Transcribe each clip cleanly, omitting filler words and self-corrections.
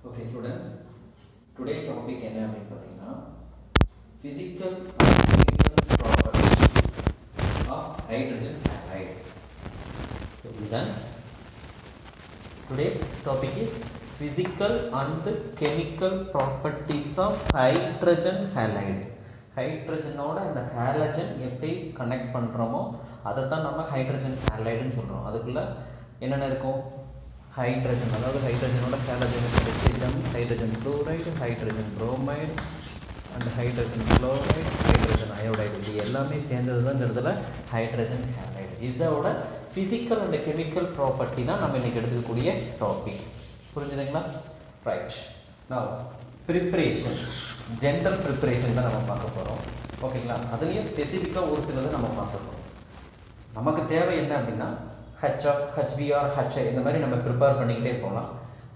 Okay students, today topic என்ன அப்படின்னு பார்த்தீங்கன்னா physical and chemical properties of hydrogen halide. So listen, today topic is physical and chemical properties of hydrogen halide. ஹைட்ரஜனோட இந்த halogen எப்படி connect பண்ணுறோமோ அதை தான் நம்ம ஹைட்ரஜன் ஹாலைடுன்னு சொல்கிறோம். அதுக்குள்ளே என்னென்ன இருக்கும்? ஹைட்ரஜன், அதாவது ஹைட்ரஜனோட halogen hydrogen, hydrogen chloride, hydrogen bromide and hydrogen chloride, hydrogen iodide, இது எல்லாமே சேர்ந்தது தான் இந்த இடத்துல ஹைட்ரஜன் ஹாலைடு. இதோட ஃபிசிக்கல் அண்ட் கெமிக்கல் ப்ராப்பர்ட்டி தான் நம்ம இன்றைக்கி எடுத்துக்கக்கூடிய டாபிக். புரிஞ்சுதுங்களா? Right. Now preparation, general preparation தான் நம்ம பார்க்க போகிறோம். ஓகேங்களா? அதுலேயும் ஸ்பெசிஃபிக்காக ஒரு சிலதை நம்ம பார்த்துருக்கோம். நமக்கு தேவை என்ன அப்படின்னா HF, HBr, HI இந்த மாதிரி நம்ம ப்ரிப்பேர் பண்ணிக்கிட்டே போகலாம்.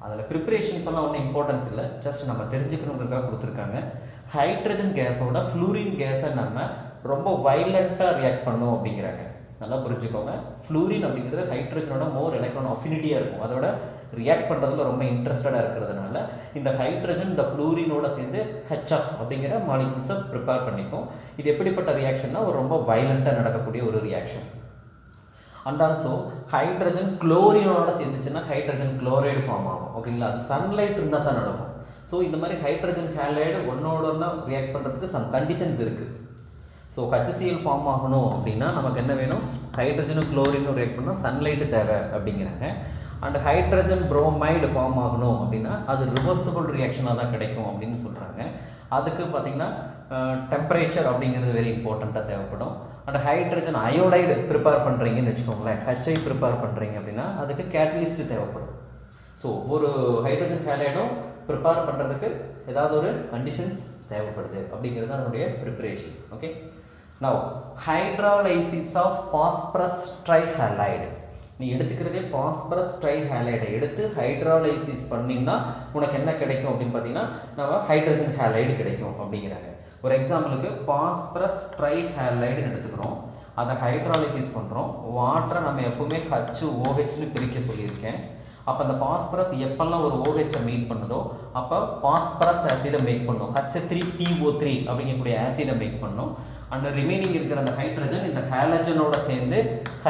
அதில் ப்ரிப்ரேஷன்ஸ் எல்லாம் ஒன்றும் இம்பார்ட்டன்ஸ் இல்லை, ஜஸ்ட் நம்ம தெரிஞ்சுக்கணுங்கிறதுக்காக கொடுத்துருக்காங்க. ஹைட்ரஜன் கேஸோட ஃப்ளூரின் கேஸை நம்ம ரொம்ப வைலண்ட்டாக ரியாக்ட் பண்ணோம் அப்படிங்கிறாங்க. நல்லா புரிஞ்சுக்கோங்க. ஃப்ளூரின் அப்படிங்கிறது ஹைட்ரஜனோட மோர் எலக்ட்ரான் அஃபினிட்டியாக இருக்கும், அதோட ரியாக்ட் பண்ணுறதுல ரொம்ப இன்ட்ரெஸ்டடாக இருக்கிறதுனால இந்த ஹைட்ரஜன் இந்த ஃப்ளூரினோட சேர்ந்து HF அப்படிங்கிற மாலிகூல்ஸை ப்ரிப்பேர் பண்ணிக்கும். இது எப்படிப்பட்ட ரியாக்ஷன்னா ஒரு ரொம்ப வைலண்ட்டாக நடக்கக்கூடிய ஒரு ரியாக்ஷன். அண்ட் ஆல்சோ ஹைட்ரஜன் குளோரினோட சேர்ந்துச்சுன்னா ஹைட்ரஜன் குளோரைடு ஃபார்ம் ஆகும். ஓகேங்களா? அது சன்லைட் இருந்தால் தான் நடக்கும். ஸோ இந்த மாதிரி ஹைட்ரஜன் ஹாலைடு ஒன்னோட ரியாக்ட் பண்ணுறதுக்கு சம் கண்டிஷன்ஸ் இருக்குது. ஸோ HCl ஃபார்ம் ஆகணும் அப்படின்னா நமக்கு என்ன வேணும்? ஹைட்ரஜனும் குளோரினும் ரியாக்ட் பண்ணால் சன்லைட்டு தேவை அப்படிங்கிறாங்க. அண்ட் ஹைட்ரஜன் புரோமைடு ஃபார்ம் ஆகணும் அப்படின்னா அது ரிவர்சிபிள் ரியாக்ஷனாக தான் கிடைக்கும் அப்படின்னு சொல்கிறாங்க. அதுக்கு பார்த்திங்கன்னா டெம்பரேச்சர் அப்படிங்கிறது வெரி இம்பார்ட்டண்ட்டாக தேவைப்படும். அண்ட் ஹைட்ரஜன் அயோடைடு ப்ரிப்பேர் பண்ணுறீங்கன்னு வச்சுக்கோங்களேன், HI ப்ரிப்பேர் பண்ணுறீங்க அப்படின்னா அதுக்கு கேட்டலிஸ்ட்டு தேவைப்படும். ஸோ ஒரு ஹைட்ரஜன் ஹாலைடும் ப்ரிப்பேர் பண்ணுறதுக்கு ஏதாவது ஒரு கண்டிஷன்ஸ் தேவைப்படுது அப்படிங்கிறது அதனுடைய preparation. Okay. Now hydrolysis of phosphorus trihalide. நீ எடுத்துக்கிறதே பாஸ்பரஸ் ட்ரைஹாலைடை எடுத்து ஹைட்ராலைசிஸ் பண்ணிங்கன்னா உனக்கு என்ன கிடைக்கும் அப்படின்னு பார்த்தீங்கன்னா நம்ம ஹைட்ரஜன் ஹாலைடு கிடைக்கும் அப்படிங்கிறாங்க. ஒரு எக்ஸாம்பிளுக்கு பாஸ்பரஸ் ட்ரைஹாலைடுன்னு எடுத்துக்கிறோம், அதை ஹைட்ராலைசிஸ் பண்ணுறோம். வாட்டரை நம்ம எப்பவுமே HOHன்னு பிரிக்க சொல்லியிருக்கேன். அப்போ அந்த பாஸ்பரஸ் எப்பெல்லாம் ஒரு OHஐ மீட் பண்ணுதோ அப்போ பாஸ்பரஸ் ஆசிடை மேக் பண்ணும், H3PO3 அப்படிங்கக்கூடிய ஆசிடை மேக் பண்ணும். அண்ட் ரிமைனிங் இருக்கிற அந்த ஹைட்ரஜன் இந்த ஹாலஜனோட சேர்ந்து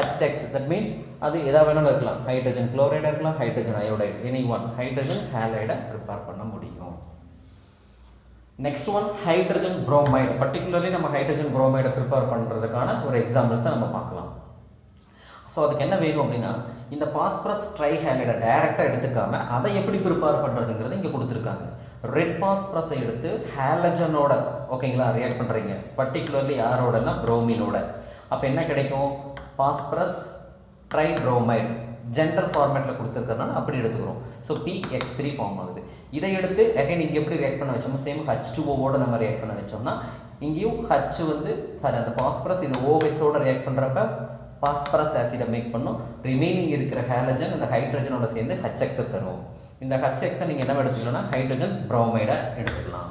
HX, தட் மீன்ஸ் அது எதாவது வேணாலும் இருக்கலாம், ஹைட்ரஜன் குளோரைடாக இருக்கலாம், hydrogen iodide, any one hydrogen ஹாலைடை ப்ரிப்பேர் பண்ண முடியும். Next one hydrogen bromide. Particularly நம்ம ஹைட்ரஜன் புரோமைடை ப்ரிப்பேர் பண்ணுறதுக்கான ஒரு எக்ஸாம்பிள்ஸை நம்ம பார்க்கலாம். ஸோ அதுக்கு என்ன வேணும் அப்படின்னா இந்த பாஸ்பரஸ் ட்ரைஹாலைடை டைரெக்டாக எடுத்துக்காம அதை எப்படி ப்ரிப்பேர் பண்ணுறதுங்கிறது இங்கே கொடுத்துருக்காங்க. ரெட் பாஸ்பரஸை எடுத்து ஹாலஜனோட ஓகேங்களா ரியாக்ட் பண்ணுறீங்க, பர்டிகுலர்லி யாரோடனா புரோமினோட. அப்போ என்ன கிடைக்கும்? பாஸ்பரஸ் ட்ரைப்ரோமைடு ஜென்ரல் ஃபார்மேட்டில் கொடுத்துருக்கறனால அப்படி எடுத்துக்கிறோம். ஸோ PX3 ஃபார்ம் ஆகுது. இதை எடுத்து அகைன் இங்கே எப்படி ரியாக்ட் பண்ண வச்சோமோ சேம் H2Oவோட நம்ம ரியாக்ட் பண்ண வச்சோம்னா இங்கேயும் H அந்த பாஸ்பரஸ் இது OHோட ரியாக்ட் பண்ணுறப்ப பாஸ்பரஸ் ஆசிடை மேக் பண்ணும். ரிமைனிங் இருக்கிற ஹாலஜன் அந்த ஹைட்ரஜனோட சேர்ந்து HXஐ தரும். இந்த HXஐ நீங்கள் என்ன எடுத்துக்கலாம்னா ஹைட்ரஜன் புரோமைடை எடுத்துக்கலாம்.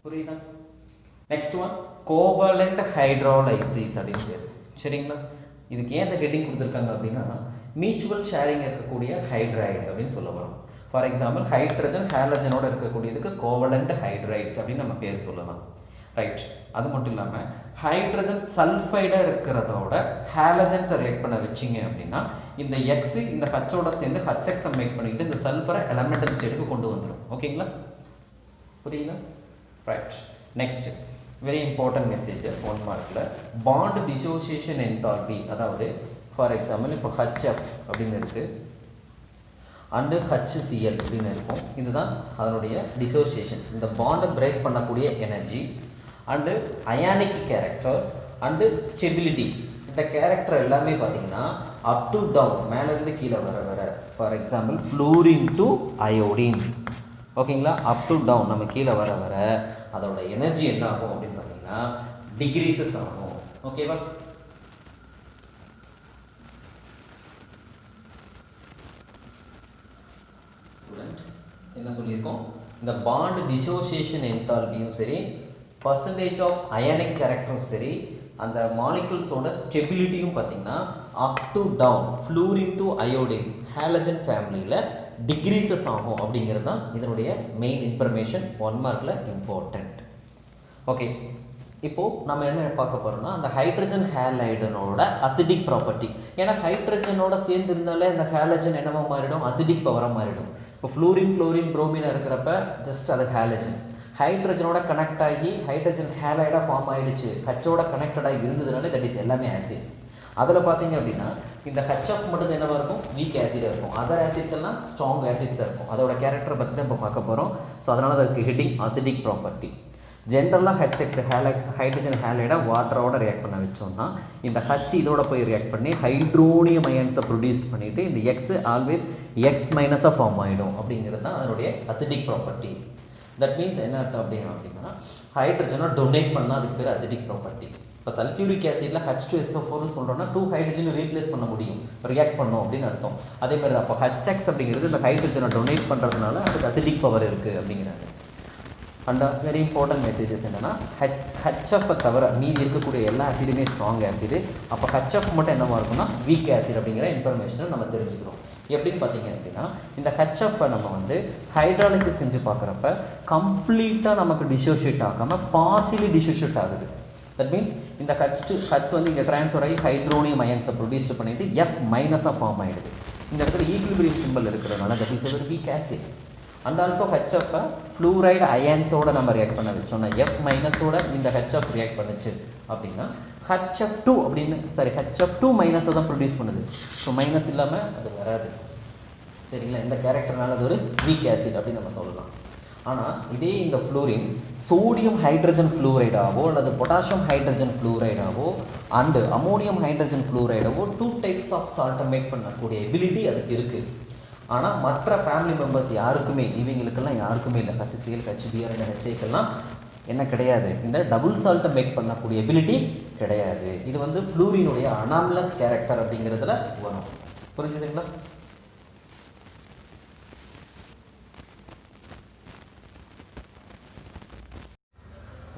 புரியுதா? நெக்ஸ்ட் ஒன் கோவலண்ட் ஹைட்ராலைசிஸ் அப்படின்னு பேர். சரிங்களா? இதுக்கு ஏன் இந்த ஹெட்டிங் கொடுத்துருக்காங்க அப்படின்னா மியூச்சுவல் ஷேரிங் இருக்கக்கூடிய ஹைட்ரைடு அப்படின்னு சொல்ல வரும். ஃபார் எக்ஸாம்பிள் ஹைட்ரஜன் ஹாலஜனோட இருக்கக்கூடியதுக்கு கோவலண்ட் ஹைட்ரைட்ஸ் அப்படின்னு நம்ம பேர் சொல்லலாம். ரைட். அது மட்டும் இல்லாமல் ஹைட்ரஜன் சல்ஃபைடாக இருக்கிறதோட ஹாலஜன்ஸை ரியாக்ட் பண்ண வச்சிங்க அப்படின்னா இந்த X இந்த Hஓட சேர்ந்து HXஐ மேக் பண்ணிக்கிட்டு இந்த சல்ஃபரை எலமெண்டல் ஸ்டேட்டுக்கு கொண்டு வந்துடும். ஓகேங்களா? புரியுங்களா? Right. Next very important messages 1 மார்க்கில் பாண்ட் டிசோசியேஷன் என்தால்பி. அதாவது ஃபார் எக்ஸாம்பிள் இப்போ HF அப்படின்னு இருக்குது அண்டு HCl அப்படின்னு இருக்கும். இதுதான் அதனுடைய டிசோசியேஷன், இந்த பாண்டை பிரேக் பண்ணக்கூடிய energy and ionic character and stability. இந்த கேரக்டர் எல்லாமே பார்த்தீங்கன்னா அப் டு டவுன், மேலேருந்து கீழே வர வர. For example fluorine to iodine. ஓகேங்களா? அப் டு டவுன் நம்ம கீழே வர வர அதோட எனர்ஜி என்ன ஆகும் அப்படின்னு பார்த்தீங்கன்னா டிக்ரீசஸ் ஆகும். ஓகேவா? ஸ்டூடெண்ட் என்ன சொல்லியிருக்கோம்? இந்த பாண்ட் டிசோசியேஷன் என்தால்பியும் சரி, பர்சன்டேஜ் ஆஃப் அயானிக் கேரக்டரும் சரி, அந்த மாலிகுல்ஸோட ஸ்டெபிலிட்டியும் பார்த்தீங்கன்னா up to down fluorine to iodine halogen ஃபேமிலியில் டிக்ரீசஸ் ஆகும் அப்படிங்கிறது தான் இதனுடைய மெயின் இன்ஃபர்மேஷன் 1 மார்க்கில் இம்பார்ட்டண்ட். ஓகே, இப்போது நம்ம என்ன பார்க்க போகிறோம்னா அந்த ஹைட்ரஜன் ஹேலைடனோட அசிடிக் ப்ராப்பர்ட்டி. ஏன்னா ஹைட்ரஜனோட சேர்ந்து இருந்தாலே அந்த ஹேலஜன் என்னவா மாறிடும், அசிடிக் பவராக மாறிடும். இப்போ ஃப்ளூரின் குளோரின் புரோமின் இருக்கிறப்ப ஜஸ்ட் அது ஹேலஜன். ஹைட்ரஜனோட கனெக்ட் ஆகி ஹைட்ரஜன் ஹேலைடாக ஃபார்ம் ஆகிடுச்சு, ஹச்சோட கனெக்டடாக இருந்ததுனால தட் இஸ் எல்லாமே ஆசிட். அதில் பார்த்தீங்க அப்படின்னா இந்த HF மட்டும் என்னவாக இருக்கும், வீக் ஆசிடாக இருக்கும். அதர் ஆசிட்ஸ் எல்லாம் ஸ்ட்ராங் ஆசிட்ஸாக இருக்கும். அதோட கேரக்டரை பற்றி தான் இப்போ பார்க்க போகிறோம். ஸோ அதனால் அதுக்கு ஹெட்டிங் அசிடிக் ப்ராப்பர்ட்டி. ஜென்ரலாக HX ஹைட்ரஜன் ஹேலைடாக வாட்டரோட ரியாக்ட் பண்ண வச்சோம்னா இந்த H இதோட போய் ரியாக்ட் பண்ணி ஹைட்ரோனியம் அயன்ஸை ப்ரொடியூஸ் பண்ணிவிட்டு இந்த X ஆல்வேஸ் X மைனஸாக ஃபார்ம் ஆகிடும். அப்படிங்கிறது தான் அதனுடைய அசிடிக் ப்ராப்பர்ட்டி. தட் மீன்ஸ் என்ன அர்த்தம் அப்படின்னா ஹைட்ரஜனை டொனேட் பண்ணால் அதுக்கு பேர் அசிடிக் ப்ராப்பர்ட்டி. இப்போ சல்ஃபியூரிக் ஆசிடில் H2SO4 சொல்கிறோன்னா 2 ஹைட்ரஜனை ரீப்ளேஸ் பண்ண முடியும், ரியாக்ட் பண்ணோம் அப்படின்னு அர்த்தம். அதே மாதிரி தான் அப்போ HX அப்படிங்கிறது இந்த ஹைட்ரஜனை டொனேட் பண்ணுறதுனால அதுக்கு அசிடிக் பவர் இருக்குது அப்படிங்கிறாங்க. அண்ட் வெரி இம்பார்ட்டன்ட் மெசேஜஸ் என்னென்னா HF தவிர மீதி இருக்கக்கூடிய எல்லா ஆசிடுமே ஸ்ட்ராங் ஆசிடு. அப்போ HF மட்டும் என்னவாக இருக்குன்னா வீக் ஆசிட் அப்படிங்கிற இன்ஃபர்மேஷனை நம்ம தெரிஞ்சுக்கிறோம். எப்படின்னு பார்த்தீங்க அப்படின்னா இந்த HF நம்ம வந்து ஹைட்ராலிசிஸ் செஞ்சு பார்க்குறப்ப கம்ப்ளீட்டாக நமக்கு டிசோஷியேட் ஆகாமல் பார்ஷியலி டிசோஷியேட் ஆகுது. தட் மீன்ஸ் இந்த H வந்து இங்கே ட்ரான்ஸ்ஃபர் ஆகி ஹைட்ரோனியம் அயன்ஸை ப்ரொடியூஸ் பண்ணிவிட்டு F மைனஸாக ஃபார்ம் ஆகிடுது. இந்த இடத்துல ஈக்குலிபிரியம் சிம்பிள் இருக்கிறதுனால தட் இஸ் ஒரு weak acid. And also HF fluoride அயன்ஸோட நம்ம ரியாக்ட் பண்ண வச்சோம்னா F மைனஸோட இந்த HF ரியாக்ட் பண்ணுச்சு அப்படின்னா HF2 அப்படின்னு HF2 மைனஸை தான் ப்ரொடியூஸ் பண்ணுது. ஸோ மைனஸ் இல்லாமல் அது வராது. சரிங்களா, இந்த கேரக்டர்னால அது ஒரு வீக் ஆசிட் அப்படின்னு நம்ம சொல்லலாம். ஆனால் இதே இந்த ஃப்ளூரின் சோடியம் ஹைட்ரஜன் ஃப்ளூரைடாவோ அல்லது பொட்டாசியம் ஹைட்ரஜன் ஃப்ளூரைடாவோ அண்டு அமோனியம் ஹைட்ரஜன் ஃப்ளூரைடாவோ 2 டைப்ஸ் ஆஃப் சால்ட்டை மேக் பண்ணக்கூடிய எபிலிட்டி அதுக்கு இருக்குது. ஆனால் மற்ற ஃபேமிலி மெம்பர்ஸ் யாருக்குமே, இவங்களுக்கெல்லாம் யாருக்குமே இல்லை. HCl HBr HAக்கெல்லாம் என்ன கிடையாது, இந்த டபுள் சால்ட்டை மேக் பண்ணக்கூடிய எபிலிட்டி கிடையாது. இது வந்து ஃப்ளூரினுடைய அனாமலஸ் கேரக்டர் அப்படிங்கிறதுல வரும். புரிஞ்சுதுங்களா?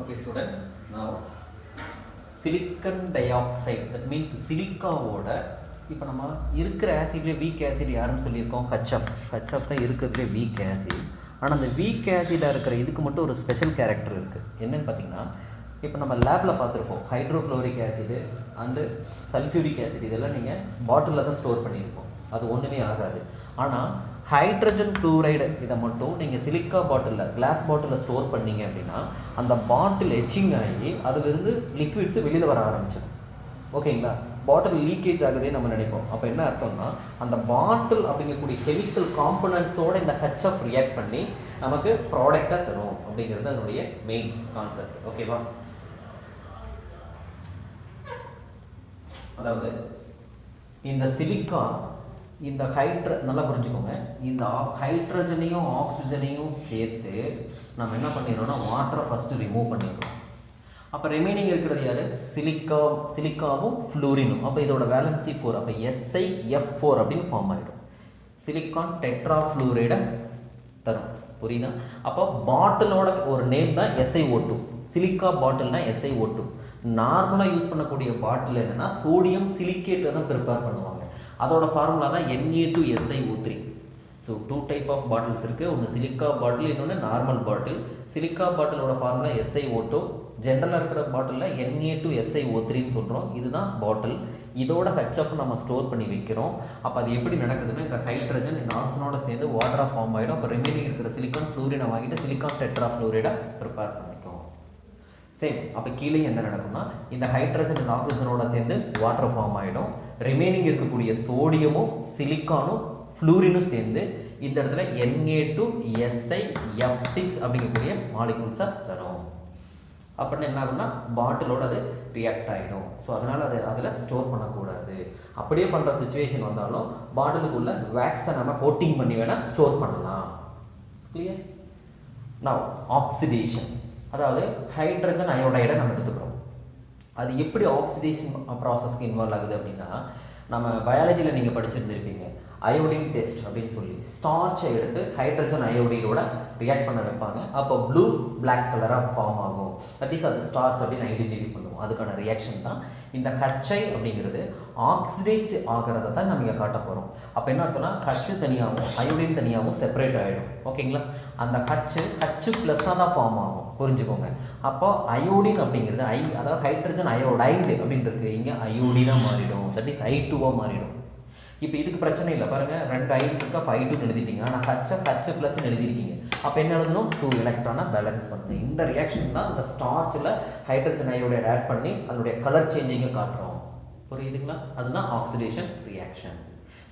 Okay students, now silicon dioxide, that means சிலிக்காவோட இப்போ நம்ம இருக்கிற ஆசிட்லேயே வீக் ஆசிட் யாருன்னு சொல்லியிருக்கோம், HF தான் இருக்கிறதுலே வீக் ஆசிட். ஆனால் அந்த வீக் ஆசிடாக இருக்கிற இதுக்கு மட்டும் ஒரு ஸ்பெஷல் கேரக்டர் இருக்குது. என்னென்னு பார்த்தீங்கன்னா இப்போ நம்ம லேபில் பார்த்துருப்போம் hydrochloric acid and sulphuric acid இதெல்லாம் நீங்கள் பாட்டிலில் தான் ஸ்டோர் பண்ணியிருப்போம், அது ஒன்றுமே ஆகாது. ஆனால் ஹைட்ரஜன் ஃப்ளூரைடு இதை மட்டும் நீங்கள் சிலிக்கா பாட்டிலில் கிளாஸ் பாட்டிலில் ஸ்டோர் பண்ணிங்க அப்படின்னா அந்த பாட்டில் எச்சிங் ஆகி அதிலிருந்து லிக்விட்ஸு வெளியில் வர ஆரம்பிச்சிடும். ஓகேங்களா, பாட்டில் லீக்கேஜ் ஆகுதே நம்ம நினைப்போம். அப்போ என்ன அர்த்தம்னா அந்த பாட்டில் அப்படிங்கக்கூடிய கெமிக்கல் காம்பனன்ட்ஸோட இந்த HF ரியாக்ட் பண்ணி நமக்கு ப்ராடக்டாக தரும் அப்படிங்கிறது அதனுடைய மெயின் கான்செப்ட். ஓகேவா, அதாவது இந்த சிலிக்கா இந்த நல்லா புரிஞ்சுக்கோங்க, இந்த ஹைட்ரஜனையும் ஆக்சிஜனையும் சேர்த்து நம்ம என்ன பண்ணிடுறோம்னா வாட்டரை ஃபஸ்ட்டு ரிமூவ் பண்ணிடுறோம். அப்போ ரிமைனிங் இருக்கிறது யார், சிலிக்காவும் ஃப்ளூரினும். அப்போ இதோட வேலன்சி 4, அப்போ SiF4 அப்படின்னு ஃபார்ம் ஆகிடும். சிலிக்கான் டெட்ராஃப்ளூரைடை தரும். புரியுதா? அப்போ பாட்டிலோட ஒரு நேம் தான் SiO2. சிலிக்கா பாட்டில்னா SiO2. நார்மலாக யூஸ் பண்ணக்கூடிய பாட்டில் என்னென்னா சோடியம் சிலிக்கேட்டை தான் ப்ரிப்பேர் பண்ணுவாங்க. அதோட ஃபார்முலா தான் Na2SiO3. So 2 type of bottles இருக்குது. ஒன்று சிலிக்கா பாட்டில், இன்னொன்று நார்மல் பாட்டில். சிலிக்கா பாட்டிலோட ஃபார்முலா SiO2. ஜென்ரலாக இருக்கிற பாட்டிலில் Na2SiO3ன்னு சொல்கிறோம். இதுதான் பாட்டில். இதோட HF நம்ம ஸ்டோர் பண்ணி வைக்கிறோம். அப்போ அது எப்படி நடக்குதுன்னா இந்த ஹைட்ரஜன் இந்த ஆக்சிஜனோட சேர்ந்து வாட்டராக ஃபார்ம் ஆகிடும். அப்போ ரிமைனிங் இருக்கிற சிலிக்கான் ஃப்ளூரினை வாங்கிட்டு சிலிக்கான் டெட்ராஃப்ளூரைடை ப்ரிப்பேர் பண்ணிக்கும். சேம் அப்போ கீழே என்ன நடக்கும்னா இந்த ஹைட்ரஜன் இந்த ஆக்சிஜனோட சேர்ந்து வாட்டர் ஃபார்ம் ஆகிடும். ரிமைனிங் இருக்கக்கூடிய சோடியமும் சிலிக்கானும் ஃப்ளூரினும் சேர்ந்து இந்த இடத்துல Na2SiF6 அப்படிங்கக்கூடிய மாலிகூல்ஸாக தரும். அப்படின்னு என்ன ஆகும்னா பாட்டிலோடு அது ரியாக்ட் ஆகிடும். ஸோ அதனால் அது அதில் ஸ்டோர் பண்ணக்கூடாது. அப்படியே பண்ணுற சுச்சுவேஷன் வந்தாலும் பாட்டிலுக்குள்ள வேக்ஸை நம்ம கோட்டிங் பண்ணி வேணால் ஸ்டோர் பண்ணலாம். கிளியர்? நவ் ஆக்சிடேஷன், அதாவது ஹைட்ரஜன் அயோடைடை நம்ம எடுத்துக்கிறோம். அது எப்படி ஆக்சிடேஷன் ப்ராசஸ்க்கு இன்வால்வ் ஆகுது அப்படின்னா நம்ம பயாலஜியில் நீங்கள் படிச்சிருந்துருப்பீங்க. அயோடின் டெஸ்ட் அப்படின்னு சொல்லி ஸ்டார்ச்சை எடுத்து ஹைட்ரஜன் அயோடினோட ரியாக்ட் பண்ண வைப்பாங்க. அப்போ ப்ளூ பிளாக் கலராக ஃபார்ம் ஆகும். தட் இஸ் அது ஸ்டார்ச் அப்படின்னு ஐடென்டிஃபை பண்ணுவோம். அதுக்கான ரியாக்ஷன் தான் இந்த ஹச்ஐ அப்படிங்கிறது. ஆக்சிடைஸ்டு ஆகிறத தான் நம்ம இங்கே காட்ட போகிறோம். அப்போ என்ன அர்த்தம்னா ஹச்சு தனியாகவும் அயோடின் தனியாகவும் செப்பரேட் ஆகிடும். ஓகேங்களா? அந்த ஹச்சு ப்ளஸ்ஸாக தான் ஃபார்ம் ஆகும், புரிஞ்சுக்கோங்க. அப்போ அயோடின் அப்படிங்கிறது அதாவது ஹைட்ரஜன் அயோடைடு அப்படின்னு இருக்குது, இங்கே அயோடினாக மாறிடும். தட் இஸ் I2ஆக மாறிடும். இப்போ இதுக்கு பிரச்சனை இல்லை பாருங்கள், 2 I இருக்கு, அப்போ I2 எழுதிட்டீங்க. ஆனால் ஹச் ப்ளஸ்ன்னு எழுதியிருக்கீங்க. அப்போ என்ன எழுதணும்? 2 எலக்ட்ரானை பேலன்ஸ் பண்ணுது. இந்த ரியாக்ஷன் தான் இந்த ஸ்டார்ச்சில் ஹைட்ரஜன் அயோடைடு ஆட் பண்ணி அதனுடைய கலர் சேஞ்சிங்கை காட்டுறோம். புரியுதுங்களா? அதுதான் ஆக்சிடேஷன் ரியாக்ஷன்.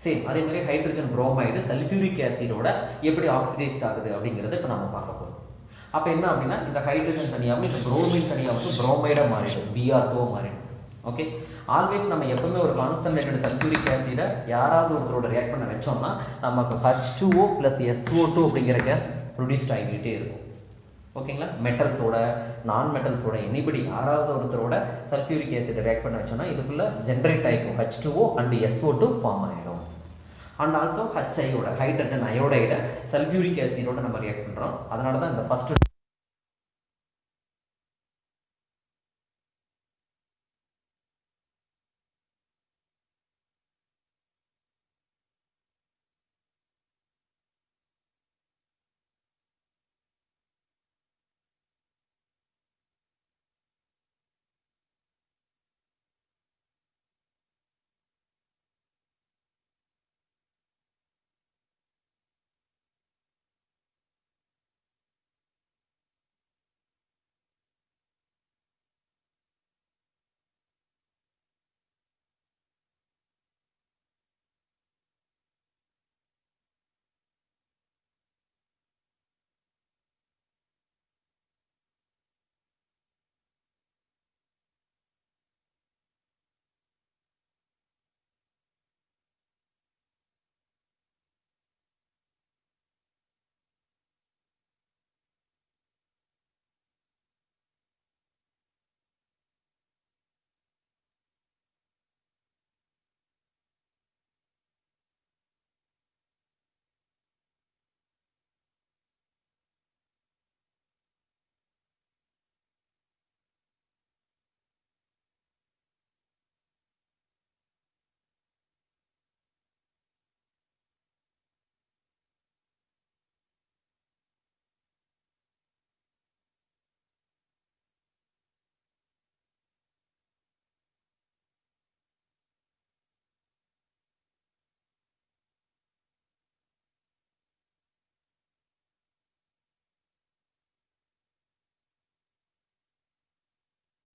சேம் அதே மாதிரி ஹைட்ரஜன் புரோமைடு சல்ஃபியூரிக் ஆசிடோட எப்படி ஆக்சிடைஸ்ட் ஆகுது அப்படிங்கிறத இப்போ நம்ம பார்க்க போகிறோம். அப்போ என்ன அப்படின்னா இந்த ஹைட்ரஜன் தனியாகவும் இந்த புரோமின் தனியாக புரோமைடாக மாறிடும், Br2 மாறிடும். ஓகே, ஆல்வேஸ் நம்ம எப்பவுமே ஒரு கான்சன்ட்ரேட்டட் சல்ஃபியூரிக் ஆசிடை யாராவது ஒருத்தரோட ரியாக்ட் பண்ண வச்சோம்னா நமக்கு H2O + SO2 அப்படிங்கிற கேஸ் ப்ரொடியூஸ்ட் ஆகிக்கிட்டே இருக்கும். ஓகேங்களா? மெட்டல்ஸோட நான் மெட்டல்ஸோட எனிபடி யாராவது ஒருத்தரோட சல்ஃபியூரிக் ஆசிடை ரியாக்ட் பண்ண வச்சோம்னா இதுக்குள்ளே ஜென்ரேட் ஆகிக்கும் H2O and SO2 ஃபார்ம் ஆகிடும். அண்ட் ஆல்சோ ஹச்ஐயோட ஹைட்ரஜன் அயோடைடை சல்ஃபியூரிக் ஆசிடோட நம்ம ரியாக்ட் பண்ணுறோம். அதனால தான் இந்த ஃபஸ்ட்டு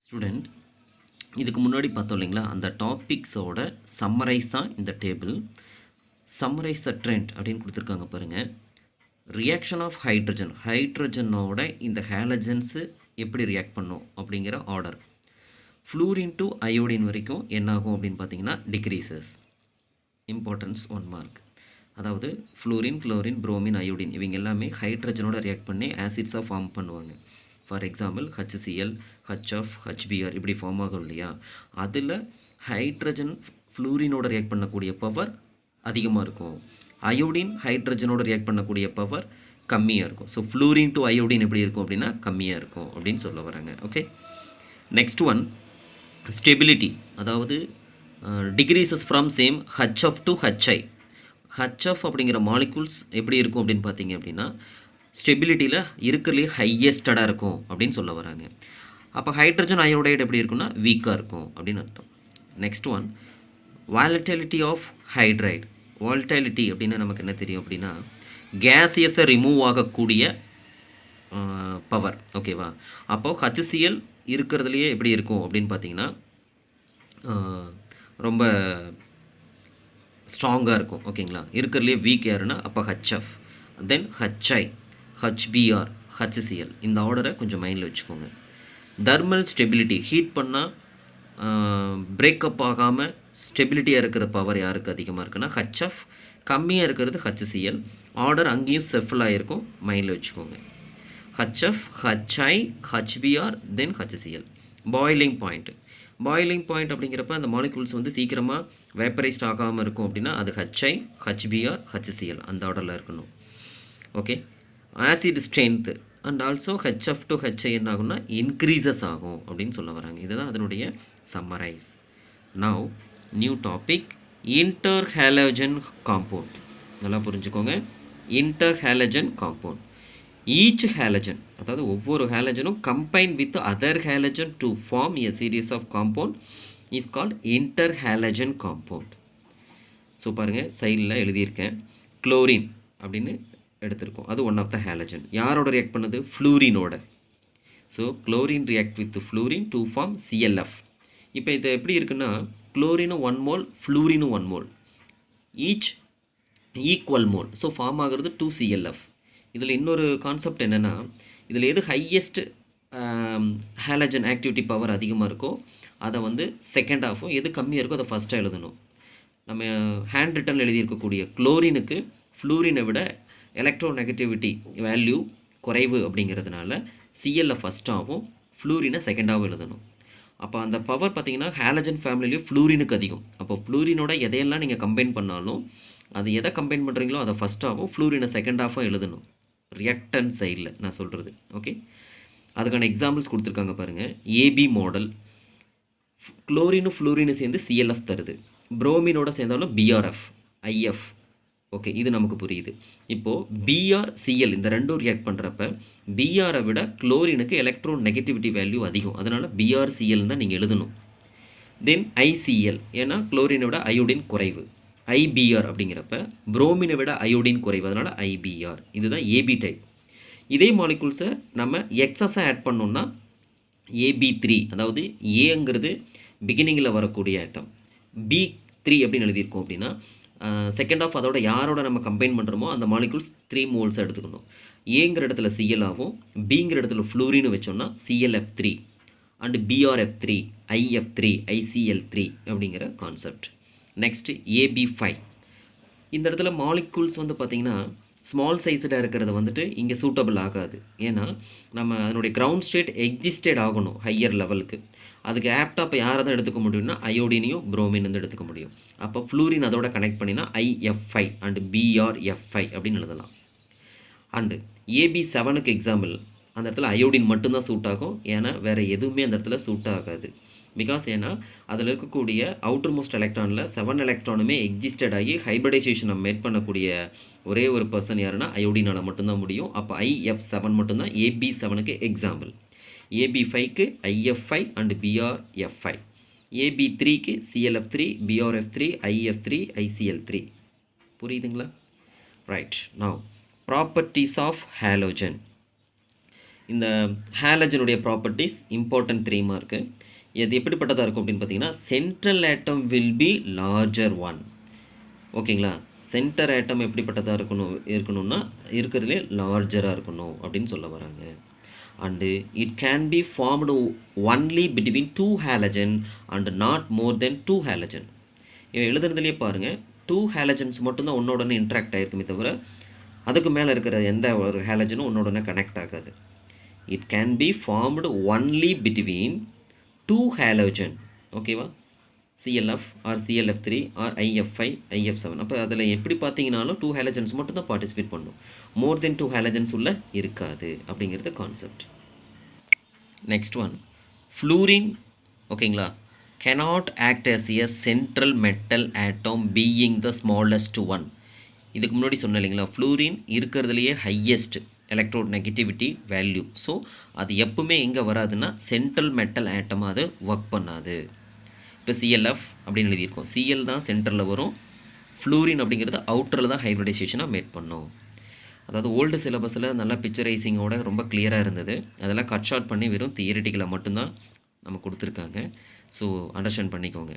ஸ்டூடெண்ட், இதுக்கு முன்னாடி பார்த்தோம் இல்லைங்களா, அந்த டாபிக்ஸோட சம்மரைஸ் தான் இந்த டேபிள். சம்மரைஸ் த ட்ரெண்ட் அப்படின்னு கொடுத்துருக்காங்க பாருங்கள். ரியாக்ஷன் ஆஃப் ஹைட்ரஜனோட இந்த ஹேலஜன்ஸு எப்படி ரியாக்ட் பண்ணும் அப்படிங்கிற ஆர்டர். ஃப்ளூரின் டு அயோடின் வரைக்கும் என்னாகும் அப்படின்னு பார்த்தீங்கன்னா டிக்ரீசஸ். Importance 1 mark. அதாவது ஃப்ளூரின், குளோரின், புரோமின், அயோடின் இவங்க எல்லாமே ஹைட்ரஜனோட ரியாக்ட் பண்ணி ஆசிட்ஸாக ஃபார்ம் பண்ணுவாங்க. For example HCl, HF, HBr இப்படி ஃபார்ம் ஆகும் இல்லையா. அதில் ஹைட்ரஜன் ஃப்ளூரினோட ரியாக்ட் பண்ணக்கூடிய பவர் அதிகமாக இருக்கும். அயோடின் ஹைட்ரஜனோட ரியாக்ட் பண்ணக்கூடிய பவர் கம்மியாக இருக்கும். ஸோ ஃப்ளூரின் டு அயோடின் எப்படி இருக்கும் அப்படின்னா கம்மியாக இருக்கும் அப்படின்னு சொல்ல வராங்க. Okay, next one stability. அதாவது decreases from same HF to HI. HF அப்படிங்கிற மாலிகூல்ஸ் எப்படி இருக்கும் அப்படின்னு பார்த்தீங்க அப்படின்னா ஸ்டெபிலிட்டியில் இருக்கிறதுலே ஹையஸ்டடாக இருக்கும் அப்படின்னு சொல்ல வராங்க. அப்போ ஹைட்ரஜன் அயோடைடு எப்படி இருக்குன்னா வீக்காக இருக்கும் அப்படின்னு அர்த்தம். Next one volatility of hydride. Volatility அப்படின்னா நமக்கு என்ன தெரியும் அப்படின்னா கேஸியஸை ரிமூவ் ஆகக்கூடிய பவர். ஓகேவா? அப்போது HCl இருக்கிறதுலையே எப்படி இருக்கும் அப்படின்னு பார்த்தீங்கன்னா ரொம்ப ஸ்ட்ராங்காக இருக்கும். ஓகேங்களா? இருக்கிறதுலே வீக் யாருன்னா அப்போ HF, தென் HI, HBr, HCl. இந்த ஆர்டரை கொஞ்சம் மைண்டில் வச்சுக்கோங்க. தெர்மல் ஸ்டெபிலிட்டி, ஹீட் பண்ணால் பிரேக்கப் ஆகாமல் ஸ்டெபிலிட்டியாக இருக்கிற பவர் யாருக்கு அதிகமாக இருக்குன்னா HF, கம்மியாக இருக்கிறது HCl. ஆர்டர் அங்கேயும் செஃபிளாக இருக்கும், மைண்டில் வச்சுக்கோங்க. HF, HI, HBr, தென் HCl. Boiling point, boiling point அப்படிங்கிறப்ப அந்த மாலிகூல்ஸ் வந்து சீக்கிரமாக வேப்பரைஸ்ட் ஆகாமல் இருக்கும் அப்படின்னா அது HI, HBr, HCl அந்த ஆர்டரில் இருக்கணும். Okay, acid strength and also HF to HI என்ன ஆகும்னா இன்க்ரீசஸ் ஆகும் அப்படின்னு சொல்ல வராங்க. இதுதான் அதனுடைய summarise. Now new topic, interhalogen compound. நல்லா புரிஞ்சுக்கோங்க, இன்டர்ஹாலஜன் காம்பவுண்ட். ஈச் ஹாலஜன், அதாவது ஒவ்வொரு ஹாலஜனும் combine with other halogen to form a series of compound is called interhalogen compound. So பாருங்கள், சைடில் எழுதியிருக்கேன் குளோரின் அப்படின்னு எடுத்திருக்கோம். அது ஒன் ஆஃப் த ஹாலஜன். யாரோட ரியாக்ட் பண்ணுது? ஃப்ளூரினோட. So chlorine react with fluorine to form CLF. இப்போ இது எப்படி இருக்குன்னா, குளோரினும் 1 மோல், ஃப்ளூரினும் 1 mole, each equal mole. So form ஆகிறது 2CLF. இதில் இன்னொரு கான்செப்ட் என்னென்னா, இதில் எது ஹையஸ்ட் ஹாலஜன் ஆக்டிவிட்டி பவர் அதிகமாக இருக்கோ அதை வந்து செகண்ட் ஆஃபும், எது கம்மியாக இருக்கோ அதை ஃபஸ்ட்டாக எழுதணும். நம்ம ஹேண்ட் ரிட்டன் எழுதியிருக்கக்கூடிய குளோரினுக்கு ஃப்ளூரினை விட எலக்ட்ரோ நெகட்டிவிட்டி வேல்யூ குறைவு அப்படிங்கிறதுனால CLF ஃபஸ்ட்டாகவும் ஃப்ளூரினை செகண்டாகவும் எழுதணும். அப்போ அந்த பவர் பார்த்திங்கன்னா ஹாலஜன் ஃபேமிலிலையும் ஃப்ளூரினுக்கு அதிகம். அப்போ ஃப்ளூரினோட எதையெல்லாம் நீங்கள் கம்பைன் பண்ணாலும் அது எதை கம்பைன் பண்ணுறீங்களோ அதை ஃபஸ்ட்டாகவும் ஃப்ளூரினை செகண்ட் ஆஃபாக எழுதணும். ரியாக்டன் சைடில் நான் சொல்கிறது. ஓகே, அதுக்கான எக்ஸாம்பிள்ஸ் கொடுத்துருக்காங்க பாருங்கள். AB மாடல், குளோரினும் ஃப்ளூரினும் சேர்ந்து CLF தருது. புரோமினோட சேர்ந்தாலும் BRF, IF. ஓகே, இது நமக்கு புரியுது. இப்போது BrCl இந்த ரெண்டும் ரியாக்ட் பண்ணுறப்ப BRஐ விட குளோரினுக்கு எலக்ட்ரோ நெகட்டிவிட்டி வேல்யூ அதிகம். அதனால் BrCl தான் நீங்கள் எழுதணும். தென் ICl, ஏன்னா குளோரினை விட அயோடின் குறைவு. IBr அப்படிங்கிறப்ப புரோமினை விட அயோடின் குறைவு, அதனால் IBr. இதுதான் AB டைப். இதே மாலிகூல்ஸை நம்ம எக்ஸஸாக ஆட் பண்ணோம்னா AB3, அதாவது ஏங்கிறது பிகினிங்கில் வரக்கூடிய ஆட்டம், B3 அப்படின்னு எழுதியிருக்கோம். அப்படின்னா செகண்ட் ஆஃப் அதோட யாரோட நம்ம கம்பைன் பண்ணுறோமோ அந்த மாலிகூல்ஸ் 3 மோல்ஸ் எடுத்துக்கணும். ஏங்கிற இடத்துல CL ஆகும், பிங்கிற இடத்துல ஃப்ளூரின்னு வச்சோம்னா CLF3 and BRF3, IF3, ICl3 அப்படிங்கிற கான்செப்ட். Next AB5. இந்த இடத்துல மாலிகூல்ஸ் வந்து பார்த்திங்கன்னா ஸ்மால் சைஸ்டாக இருக்கிறத வந்துட்டு இங்கே சூட்டபிள் ஆகாது. ஏன்னா நம்ம அதனுடைய கிரவுண்ட் ஸ்டேட் எக்ஸிஸ்டட் ஆகணும் ஹையர் லெவலுக்கு. அதுக்கு ஆப்டாக இப்போ யாரை தான் எடுத்துக்க முடியும்னா அயோடினையும் புரோமின் வந்து எடுத்துக்க முடியும். அப்போ ஃப்ளூரின் அதோட கனெக்ட் பண்ணினா IF5 அண்டு BRF5 அப்படின்னு எழுதலாம். அண்டு AB7க்கு எக்ஸாம்பிள், அந்த இடத்துல அயோடின் மட்டும்தான் சூட் ஆகும். ஏன்னா வேறு எதுவுமே அந்த இடத்துல சூட் ஆகாது. பிகாஸ் ஏன்னா அதில் இருக்கக்கூடிய அவுட்டர் மோஸ்ட் எலக்ட்ரானில் 7 எலக்ட்ரானுமே எக்ஸிஸ்டட் ஆகி ஹைப்ரிடைசேஷனை மேட் பண்ணக்கூடிய ஒரே ஒரு பர்சன் யாருன்னா அயோடினால் மட்டும்தான் முடியும். அப்போ IF7 மட்டும்தான் AB7க்கு example. AB5க்கு IF5 and BRF5, AB3க்கு CLF3, BRF3, IF3, ICl3. புரியுதுங்களா? Right. Now properties of halogen. இந்த ஹாலஜனுடைய ப்ராப்பர்ட்டிஸ் இம்பார்ட்டன்ட் 3 மார்க்கு. இது எப்படிப்பட்டதாக இருக்கும் அப்படின்னு பார்த்தீங்கன்னா, central atom will be larger one. ஓகேங்களா? சென்டர் ஆட்டம் எப்படிப்பட்டதாக இருக்கணும்னா இருக்கிறதுலே லார்ஜராக இருக்கணும் அப்படின்னு சொல்ல வராங்க. And it can be formed only between 2 halogen and not more then 2 halogen. எழுதுறதுலேயே பாருங்கள், 2 ஹாலஜன்ஸ் மட்டும்தான் ஒன்னோடனே இன்ட்ராக்ட் ஆகிருக்குமே தவிர அதுக்கு மேலே இருக்கிற எந்த ஒரு ஹாலஜனும் ஒன்னோடனே கனெக்ட் ஆகாது. It can be formed only between 2 halogen. ஓகேவா? CLF or CLF3 or IF5, IF7. அப்போ அதில் எப்படி பார்த்தீங்கன்னாலும் 2 ஹாலஜன்ஸ் மட்டும் தான் பார்ட்டிசிபேட் பண்ணும். மோர் தென் 2 ஹாலஜன்ஸ் உள்ள இருக்காது அப்படிங்கிறது கான்செப்ட். Next one, fluorine. ஓகேங்களா? cannot act as a central metal atom being the smallest one. இதுக்கு முன்னாடி சொன்ன இல்லைங்களா, ஃப்ளூரின் இருக்கிறதுலையே highest electro negativity value. So அது எப்பவுமே எங்கே வராதுன்னா சென்ட்ரல் மெட்டல் ஆட்டமாக அது ஒர்க் பண்ணாது. இப்போ CLF அப்படின்னு எழுதியிருக்கோம், Cl தான் சென்டரில் வரும், ஃப்ளூரின் அப்படிங்கிறது அவுட்டரில் தான் ஹைப்ரிடைசேஷனாக மேட் பண்ணும். அதாவது ஓல்டு சிலபஸில் நல்லா பிக்சரைசிங்கோட ரொம்ப கிளியராக இருந்தது. அதெல்லாம் கட் ஷார்ட் பண்ணி வெறும் தியரிட்டிக்கலாக மட்டும்தான் நம்ம கொடுத்துருக்காங்க. ஸோ அண்டர்ஸ்டாண்ட் பண்ணிக்கோங்க.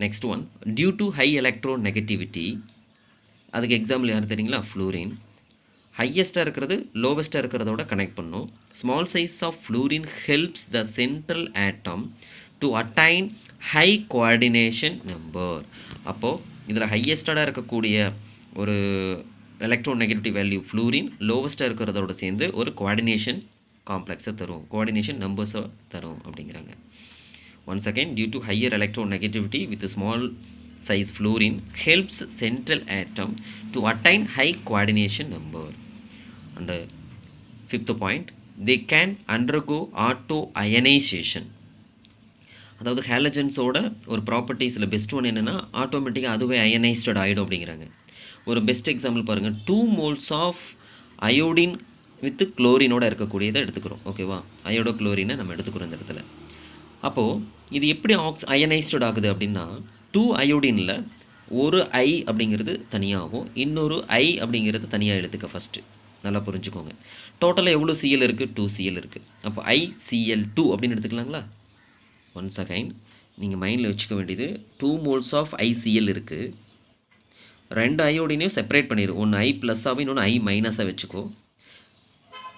Next one, due to high electro. அதுக்கு எக்ஸாம்பிள் யார் தெரியுங்களா? ஃப்ளூரின். ஹையஸ்ட்டாக இருக்கிறது லோவஸ்ட்டாக இருக்கிறதோட கனெக்ட் பண்ணும். Small size of fluorine helps the central atom to attain high coordination number. அப்போது இதில் ஹையஸ்டாக இருக்கக்கூடிய ஒரு எலக்ட்ரோ நெகட்டிவிட்டி வேல்யூ ஃப்ளூரின், லோவஸ்ட்டாக இருக்கிறதோட சேர்ந்து ஒரு கோஆர்டினேஷன் காம்ப்ளெக்ஸை தரும், கோஆர்டினேஷன் நம்பர்ஸை தரும் அப்படிங்கிறாங்க. Once again, due to higher electronegativity with a small size fluorine helps central atom to attain high coordination number. And fifth point, they can undergo auto ionization. அதாவது ஹேலஜன்ஸோட ஒரு ப்ராப்பர்ட்டிஸில் பெஸ்ட் ஒன் என்னென்னா ஆட்டோமேட்டிக்காக அதுவே அயனைஸ்டட் ஆகிடும் அப்படிங்கிறாங்க. ஒரு பெஸ்ட் எக்ஸாம்பிள் பாருங்கள், 2 moles of iodine with குளோரினோட இருக்கக்கூடியதை எடுத்துக்கிறோம். ஓகேவா, அயோடோ குளோரினை நம்ம எடுத்துக்கிறோம் இந்த இடத்துல. அப்போது இது எப்படி அயனைஸ்டட் ஆகுது அப்படின்னா, 2 அயோடினில் ஒரு ஐ அப்படிங்கிறது தனியாகவும் இன்னொரு ஐ அப்படிங்கிறது தனியாக எடுத்துக்க ஃபஸ்ட்டு. நல்லா புரிஞ்சுக்கோங்க. டோட்டலாக எவ்வளோ சிஎல் இருக்குது? 2 சிஎல் இருக்குது. அப்போ ICl2 அப்படின்னு எடுத்துக்கலாங்களா? ஒன்ஸ் அகைன் நீங்கள் மைண்டில் வச்சுக்க வேண்டியது 2 moles ஆஃப் ICl இருக்குது. 2 அயோடினையும் செப்பரேட் பண்ணிடு. ஒன்று I ப்ளஸ்ஸாகவும் இன்னொன்று I மைனஸாக வச்சுக்கோ.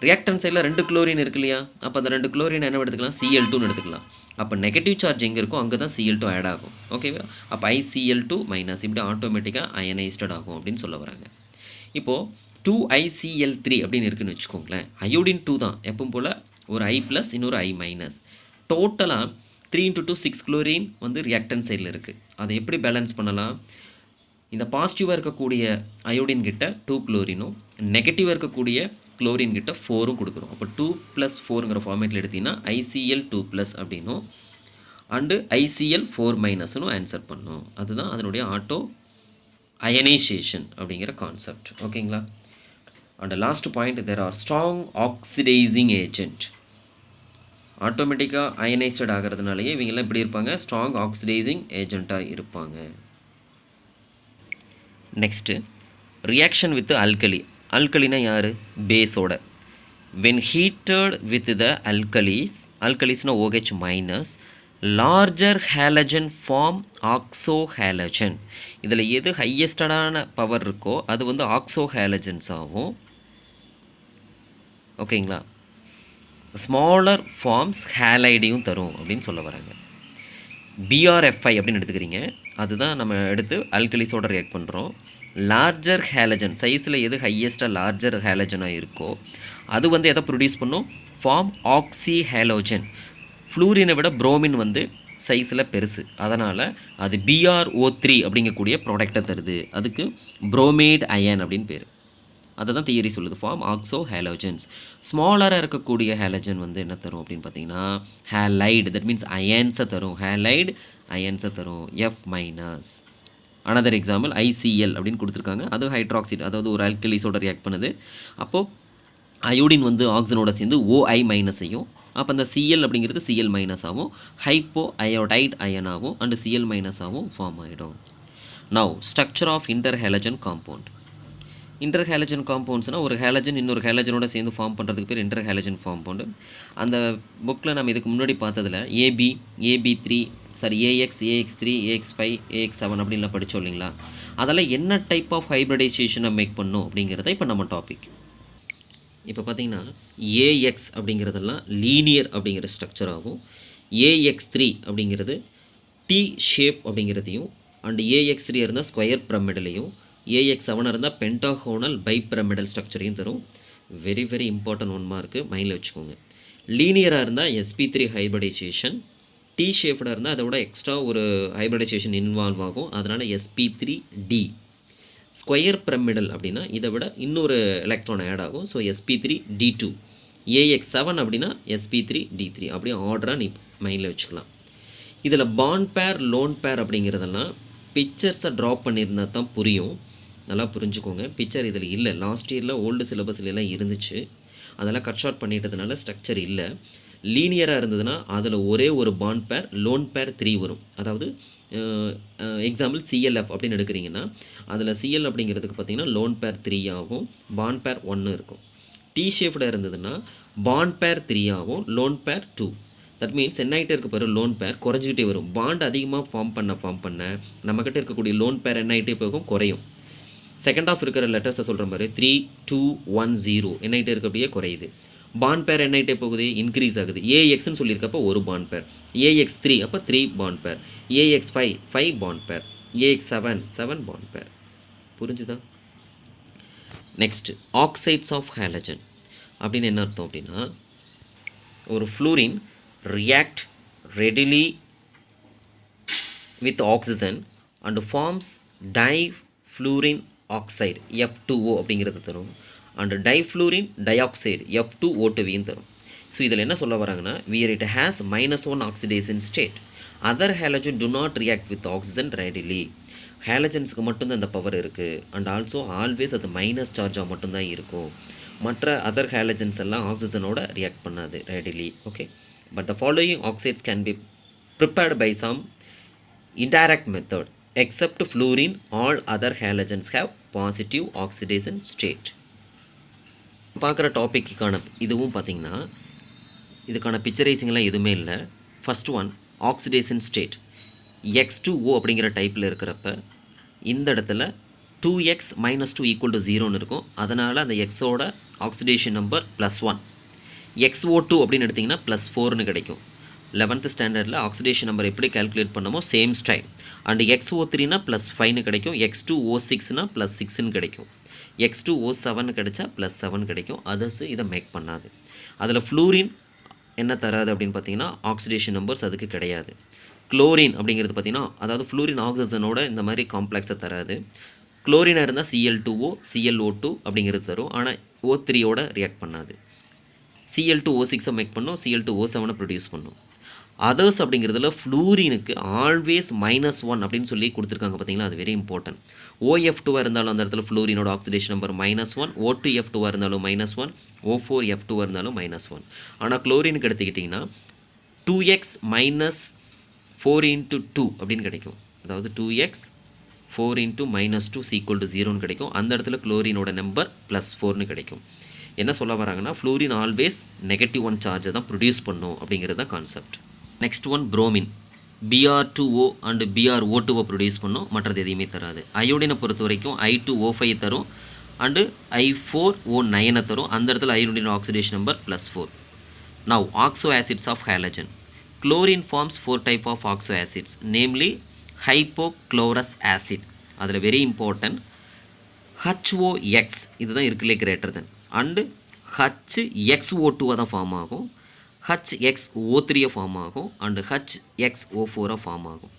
ரியாக்டன் சைடில் 2 குளோரின் இருக்கு இல்லையா? அப்போ அந்த 2 குளோரின் என்ன எடுத்துக்கலாம்? Cl2ன்னு எடுத்துக்கலாம். அப்போ நெகட்டிவ் சார்ஜ் எங்கே இருக்கோ அங்கே தான் Cl2 ஆட் ஆகும். ஓகேவா? அப்போ ICl2 மைனஸ் இப்படி ஆட்டோமேட்டிக்காக அயனைஸ்டட் ஆகும் அப்படின்னு சொல்ல வராங்க. இப்போது 2ICl3 அப்படின்னு இருக்குன்னு வச்சுக்கோங்களேன். அயோடின் 2 தான், எப்பவும் போல் ஒரு I ப்ளஸ் இன்னொரு I மைனஸ். டோட்டலாக 3 × 2 6 குளோரின் வந்து ரியாக்டன் சைடில் இருக்குது. அதை எப்படி பேலன்ஸ் பண்ணலாம்? இந்த பாசிட்டிவாக இருக்கக்கூடிய அயோடின் கிட்ட 2 குளோரினும் நெகட்டிவாக இருக்கக்கூடிய குளோரின் கிட்ட 4ம் கொடுக்குறோம். அப்போ 2 + 4ங்கிற ஃபார்மேட்டில் எடுத்திங்கன்னா ICl2+ அப்படின்னும் அண்டு ICl4- ஆன்சர் பண்ணும். அதுதான் அதனுடைய ஆட்டோ அயனைசேஷன் அப்படிங்கிற கான்செப்ட். ஓகேங்களா? And last point, there are strong oxidizing agent. ஆட்டோமேட்டிக்காக அயனைஸ்டட் ஆகிறதுனாலேயே இவங்கெல்லாம் எப்படி இருப்பாங்க? ஸ்ட்ராங் ஆக்சிடைசிங் ஏஜெண்ட்டாக இருப்பாங்க. Next, reaction with alkali. அல்கலினா யார்? பேஸோட. வென் ஹீட்டட் வித் த அல்கலிஸ்னா OH minus, larger halogen form oxo halogen. இதில் எது ஹையஸ்டடான பவர் இருக்கோ அது வந்து ஆக்சோ ஹேலஜன்ஸ் ஆகும். ஓகேங்களா? ஸ்மாலர் ஃபார்ம்ஸ் ஹேலைடையும் தரும் அப்படின்னு சொல்ல வராங்க. BRFI அப்படின்னு எடுத்துக்கிறீங்க, அதுதான் நம்ம எடுத்து அல்கலிஸோட ரியாக்ட் பண்ணுறோம். லார்ஜர் ஹேலஜன் சைஸில் எது ஹையஸ்ட்டாக லார்ஜர் ஹேலஜனாக இருக்கோ அது வந்து எதை ப்ரொடியூஸ் பண்ணும்? ஃபார்ம் ஆக்சி ஹேலோஜன். ஃப்ளூரினை விட புரோமின் வந்து சைஸில் பெருசு, அதனால் அது BrO3 அப்படிங்கக்கூடிய ப்ராடக்டை தருது. அதுக்கு புரோமேட் அயன் அப்படின்னு பேர். அதை தான் தியரி சொல்லுது, ஃபார்ம் ஆக்சோ ஹேலோஜன்ஸ். ஸ்மாலராக இருக்கக்கூடிய ஹேலஜன் வந்து என்ன தரும் அப்படின்னு பார்த்தீங்கன்னா ஹேலைடு, தட் மீன்ஸ் அயன்ஸை தரும். ஹேலைடு அயன்ஸை தரும், F-. அனதர் எக்ஸாம்பிள் ICl அப்படின்னு கொடுத்துருக்காங்க. அது ஹைட்ராக்சைடு, அதாவது ஒரு அல்கலிஸோட ரியாக்ட் பண்ணுது. அப்போது அயோடின் வந்து ஆக்சிஜனோட சேர்ந்து OI- அப்போ அந்த Cl அப்படிங்கிறது Cl- ஆகும், ஹைப்போ அயோடைட் அயனாகவும் அண்டு Cl- ஆகவும் ஃபார்ம் ஆகிடும். Now structure of inter halogen compound. Inter halogen காம்பவுண்ட்ஸ்னால் ஒரு ஹேலஜன் இன்னொரு ஹேலஜனோட சேர்ந்து ஃபார்ம் பண்ணுறதுக்கு பேர் இன்டர் ஹேலஜன் காம்பவுண்டு. அந்த புக்கில் நம்ம இதுக்கு முன்னாடி பார்த்ததில் AB3 AX, AX3, AX5, AX7 அப்படின்லாம் படித்தோம் இல்லைங்களா? அதெல்லாம் என்ன டைப் ஆஃப் ஹைப்ரிடைசேஷனை மேக் பண்ணும் அப்படிங்கிறத இப்போ நம்ம டாபிக். இப்போ பார்த்தீங்கன்னா AX அப்படிங்கிறதெல்லாம் லீனியர் அப்படிங்கிற ஸ்ட்ரக்சராகவும், AX3 அப்படிங்கிறது T ஷேப் அப்படிங்கிறதையும், அண்டு AX3 இருந்தால் ஸ்கொயர் பிரமிடலையும், AX7 இருந்தால் பென்டாகோனல் பைபிரமிடல் ஸ்ட்ரக்சரையும் தரும். வெரி வெரி இம்பார்ட்டன்ட் 1 மார்க்கு, மைண்டில் வச்சுக்கோங்க. லீனியராக இருந்தால் sp3 ஹைப்ரிடைசேஷன், T ஷேப்டாக இருந்தால் அதை விட எக்ஸ்ட்ரா ஒரு ஹைப்ரிடைசேஷன் இன்வால்வ் ஆகும், அதனால் sp3d. ஸ்கொயர் பிரமிடல் அப்படின்னா இதை விட இன்னொரு எலக்ட்ரான் ஆட் ஆகும், ஸோ sp3d2. AX7 அப்படின்னா sp3d3. அப்படியே ஆர்டராக நீ மைண்டில் வச்சுக்கலாம். இதில் பாண்ட் பேர், லோன் பேர் அப்படிங்கிறதெல்லாம் பிக்சர்ஸை ட்ராப் பண்ணியிருந்தால் தான் புரியும். நல்லா புரிஞ்சுக்கோங்க. பிக்சர் இதில் இல்லை, லாஸ்ட் இயரில் ஓல்டு சிலபஸ்லாம் இருந்துச்சு, அதெல்லாம் கட் ஷார்ட் பண்ணிட்டதுனால ஸ்ட்ரக்சர் இல்லை. லீனியராக இருந்ததுன்னா அதில் ஒரே ஒரு பாண்ட் பேர், லோன் பேர் 3 வரும். அதாவது எக்ஸாம்பிள் CLF அப்படின்னு எடுக்கிறீங்கன்னா அதில் CL அப்படிங்கிறதுக்கு பார்த்தீங்கன்னா லோன் பேர் 3 ஆகும், பாண்ட் பேர் 1 இருக்கும். T ஷேப்டாக இருந்ததுன்னா பாண்ட் பேர் 3 ஆகும், லோன் பேர் 2. தட் மீன்ஸ் என்ன ஆகிட்டே இருக்க பாரு, லோன் பேர் குறைஞ்சிக்கிட்டே வரும். பாண்ட் அதிகமாக ஃபார்ம் பண்ண நம்மக்கிட்ட இருக்கக்கூடிய லோன் பேர் என்ன ஆகிட்டே போகும், குறையும். செகண்ட் ஆஃப் இருக்கிற லெட்டர்ஸை சொல்கிற மாதிரி 3, 2, 1, 0 என்ன ஆகிட்டே இருக்க அப்படியே குறையுது. பாண்ட் பேர் என்ன ஆகிட்டே போகுது, இன்க்ரீஸ் ஆகுது. AXன்னு சொல்லியிருக்கப்போ ஒரு பாண்ட் பேர், AX3 அப்போ 3 பாண்ட் பேர், AX5 5 பாண்ட் பேர், AX7 7 பாண்ட் பேர். புரிஞ்சுதா? நெக்ஸ்ட், ஆக்சைட்ஸ் ஆஃப் ஹேலஜன் அப்படின்னு என்ன அர்த்தம் அப்படின்னா, ஒரு fluorine react readily with oxygen and forms difluorine oxide F2O அப்படிங்கிறது தரும் and difluorine dioxide F2O2 தரும். ஸோ இதில் என்ன சொல்ல வராங்கன்னா where it has -1 oxidation state other halogen do not react with oxygen readily. ஹேலஜன்ஸுக்கு மட்டும்தான் இந்த பவர் இருக்குது அண்ட் ஆல்சோ ஆல்வேஸ் அது மைனஸ் சார்ஜாக மட்டும்தான் இருக்கும். மற்ற அதர் ஹேலஜன்ஸ் எல்லாம் ஆக்சிஜனோட ரியாக்ட் பண்ணாது readily. Okay, but the following oxides can be prepared by some indirect method except fluorine all other halogens have positive oxidation state. பார்க்குற டாப்பிக்கான இதுவும் பார்த்திங்கன்னா இதுக்கான பிக்சரைசிங்லாம் எதுவுமே இல்லை. First one oxidation state X2O அப்படிங்கிற டைப்பில் இருக்கிறப்ப இந்த இடத்துல 2x - 2 = 0ன்னு இருக்கும். அதனால் அந்த எக்ஸோட ஆக்சிடேஷன் நம்பர் +1. XO2 அப்படின்னு எடுத்திங்கன்னா +4ன்னு கிடைக்கும். 11th ஸ்டாண்டர்டில் ஆக்சிடேஷன் நம்பர் எப்படி கால்குலேட் பண்ணமோ சேம் ஸ்டைல். அண்ட் XO3னா +5ன்னு கிடைக்கும். X2O6னா +6ன்னு கிடைக்கும். X2O7 கிடைச்சா +7 கிடைக்கும். அதர்ஸ் இதை மேக் பண்ணாது. அதில் ஃப்ளூரின் என்ன தராது அப்படின்னு பார்த்தீங்கன்னா ஆக்சிடேஷன் நம்பர்ஸ் அதுக்கு கிடையாது. குளோரின் அப்படிங்கிறது பார்த்திங்கன்னா அதாவது ஃப்ளூரின் ஆக்சிஜனோட இந்த மாதிரி காம்ப்ளெக்ஸை தராது. குளோரினாக இருந்தால் Cl2O ClO2 அப்படிங்கிறது தரும். ஆனால் O3யோட ரியாக்ட் பண்ணாது. Cl2O6 மேக் பண்ணும், Cl2O7 ப்ரொடியூஸ் பண்ணும். அதர்ஸ் அப்படிங்கிறதுல ஃப்ளூரினுக்கு ஆல்வேஸ் -1 அப்படின்னு சொல்லி கொடுத்துருக்காங்க பார்த்தீங்களா, அது வெரி இம்பார்ட்டன்ட். OF2 இருந்தாலும் அந்த இடத்துல ஃப்ளூரினோட ஆக்சிடேஷன் நம்பர் -1, O2F2 இருந்தாலும் -1, O4F2 இருந்தாலும் -1. ஆனால் குளோரினுக்கு எடுத்துக்கிட்டிங்கன்னா 2x - 4 × 2 அப்படின்னு கிடைக்கும். அதாவது 2x 4 × -2 = 0ன்னு கிடைக்கும். அந்த இடத்துல குளோரினோட நம்பர் +4ன்னு கிடைக்கும். என்ன சொல்ல வராங்கன்னா ஃப்ளூரின் ஆல்வேஸ் -1 சார்ஜை தான் ப்ரொடியூஸ் பண்ணும் அப்படிங்கிறது தான் concept. Next one bromine Br2O and BrO2 produce பண்ணும், மற்றது எதையுமே தராது. அயோடினை பொறுத்த வரைக்கும் I2O5 தரும் அண்டு I4O9 தரும். அந்த இடத்துல iodine oxidation number +4. Now oxo acids of halogen. Chlorine forms 4 type of oxo acids, namely hypochlorous acid. அதில் வெரி இம்பார்ட்டன்ட் HOX இதுதான் இருக்குல்லே கிரேட்டர் தென் அண்டு HXO2 தான் ஃபார்ம் ஆகும், HXO3 ஃபார்ம் ஆகும் அண்டு HXO4 ஃபார்ம் ஆகும்.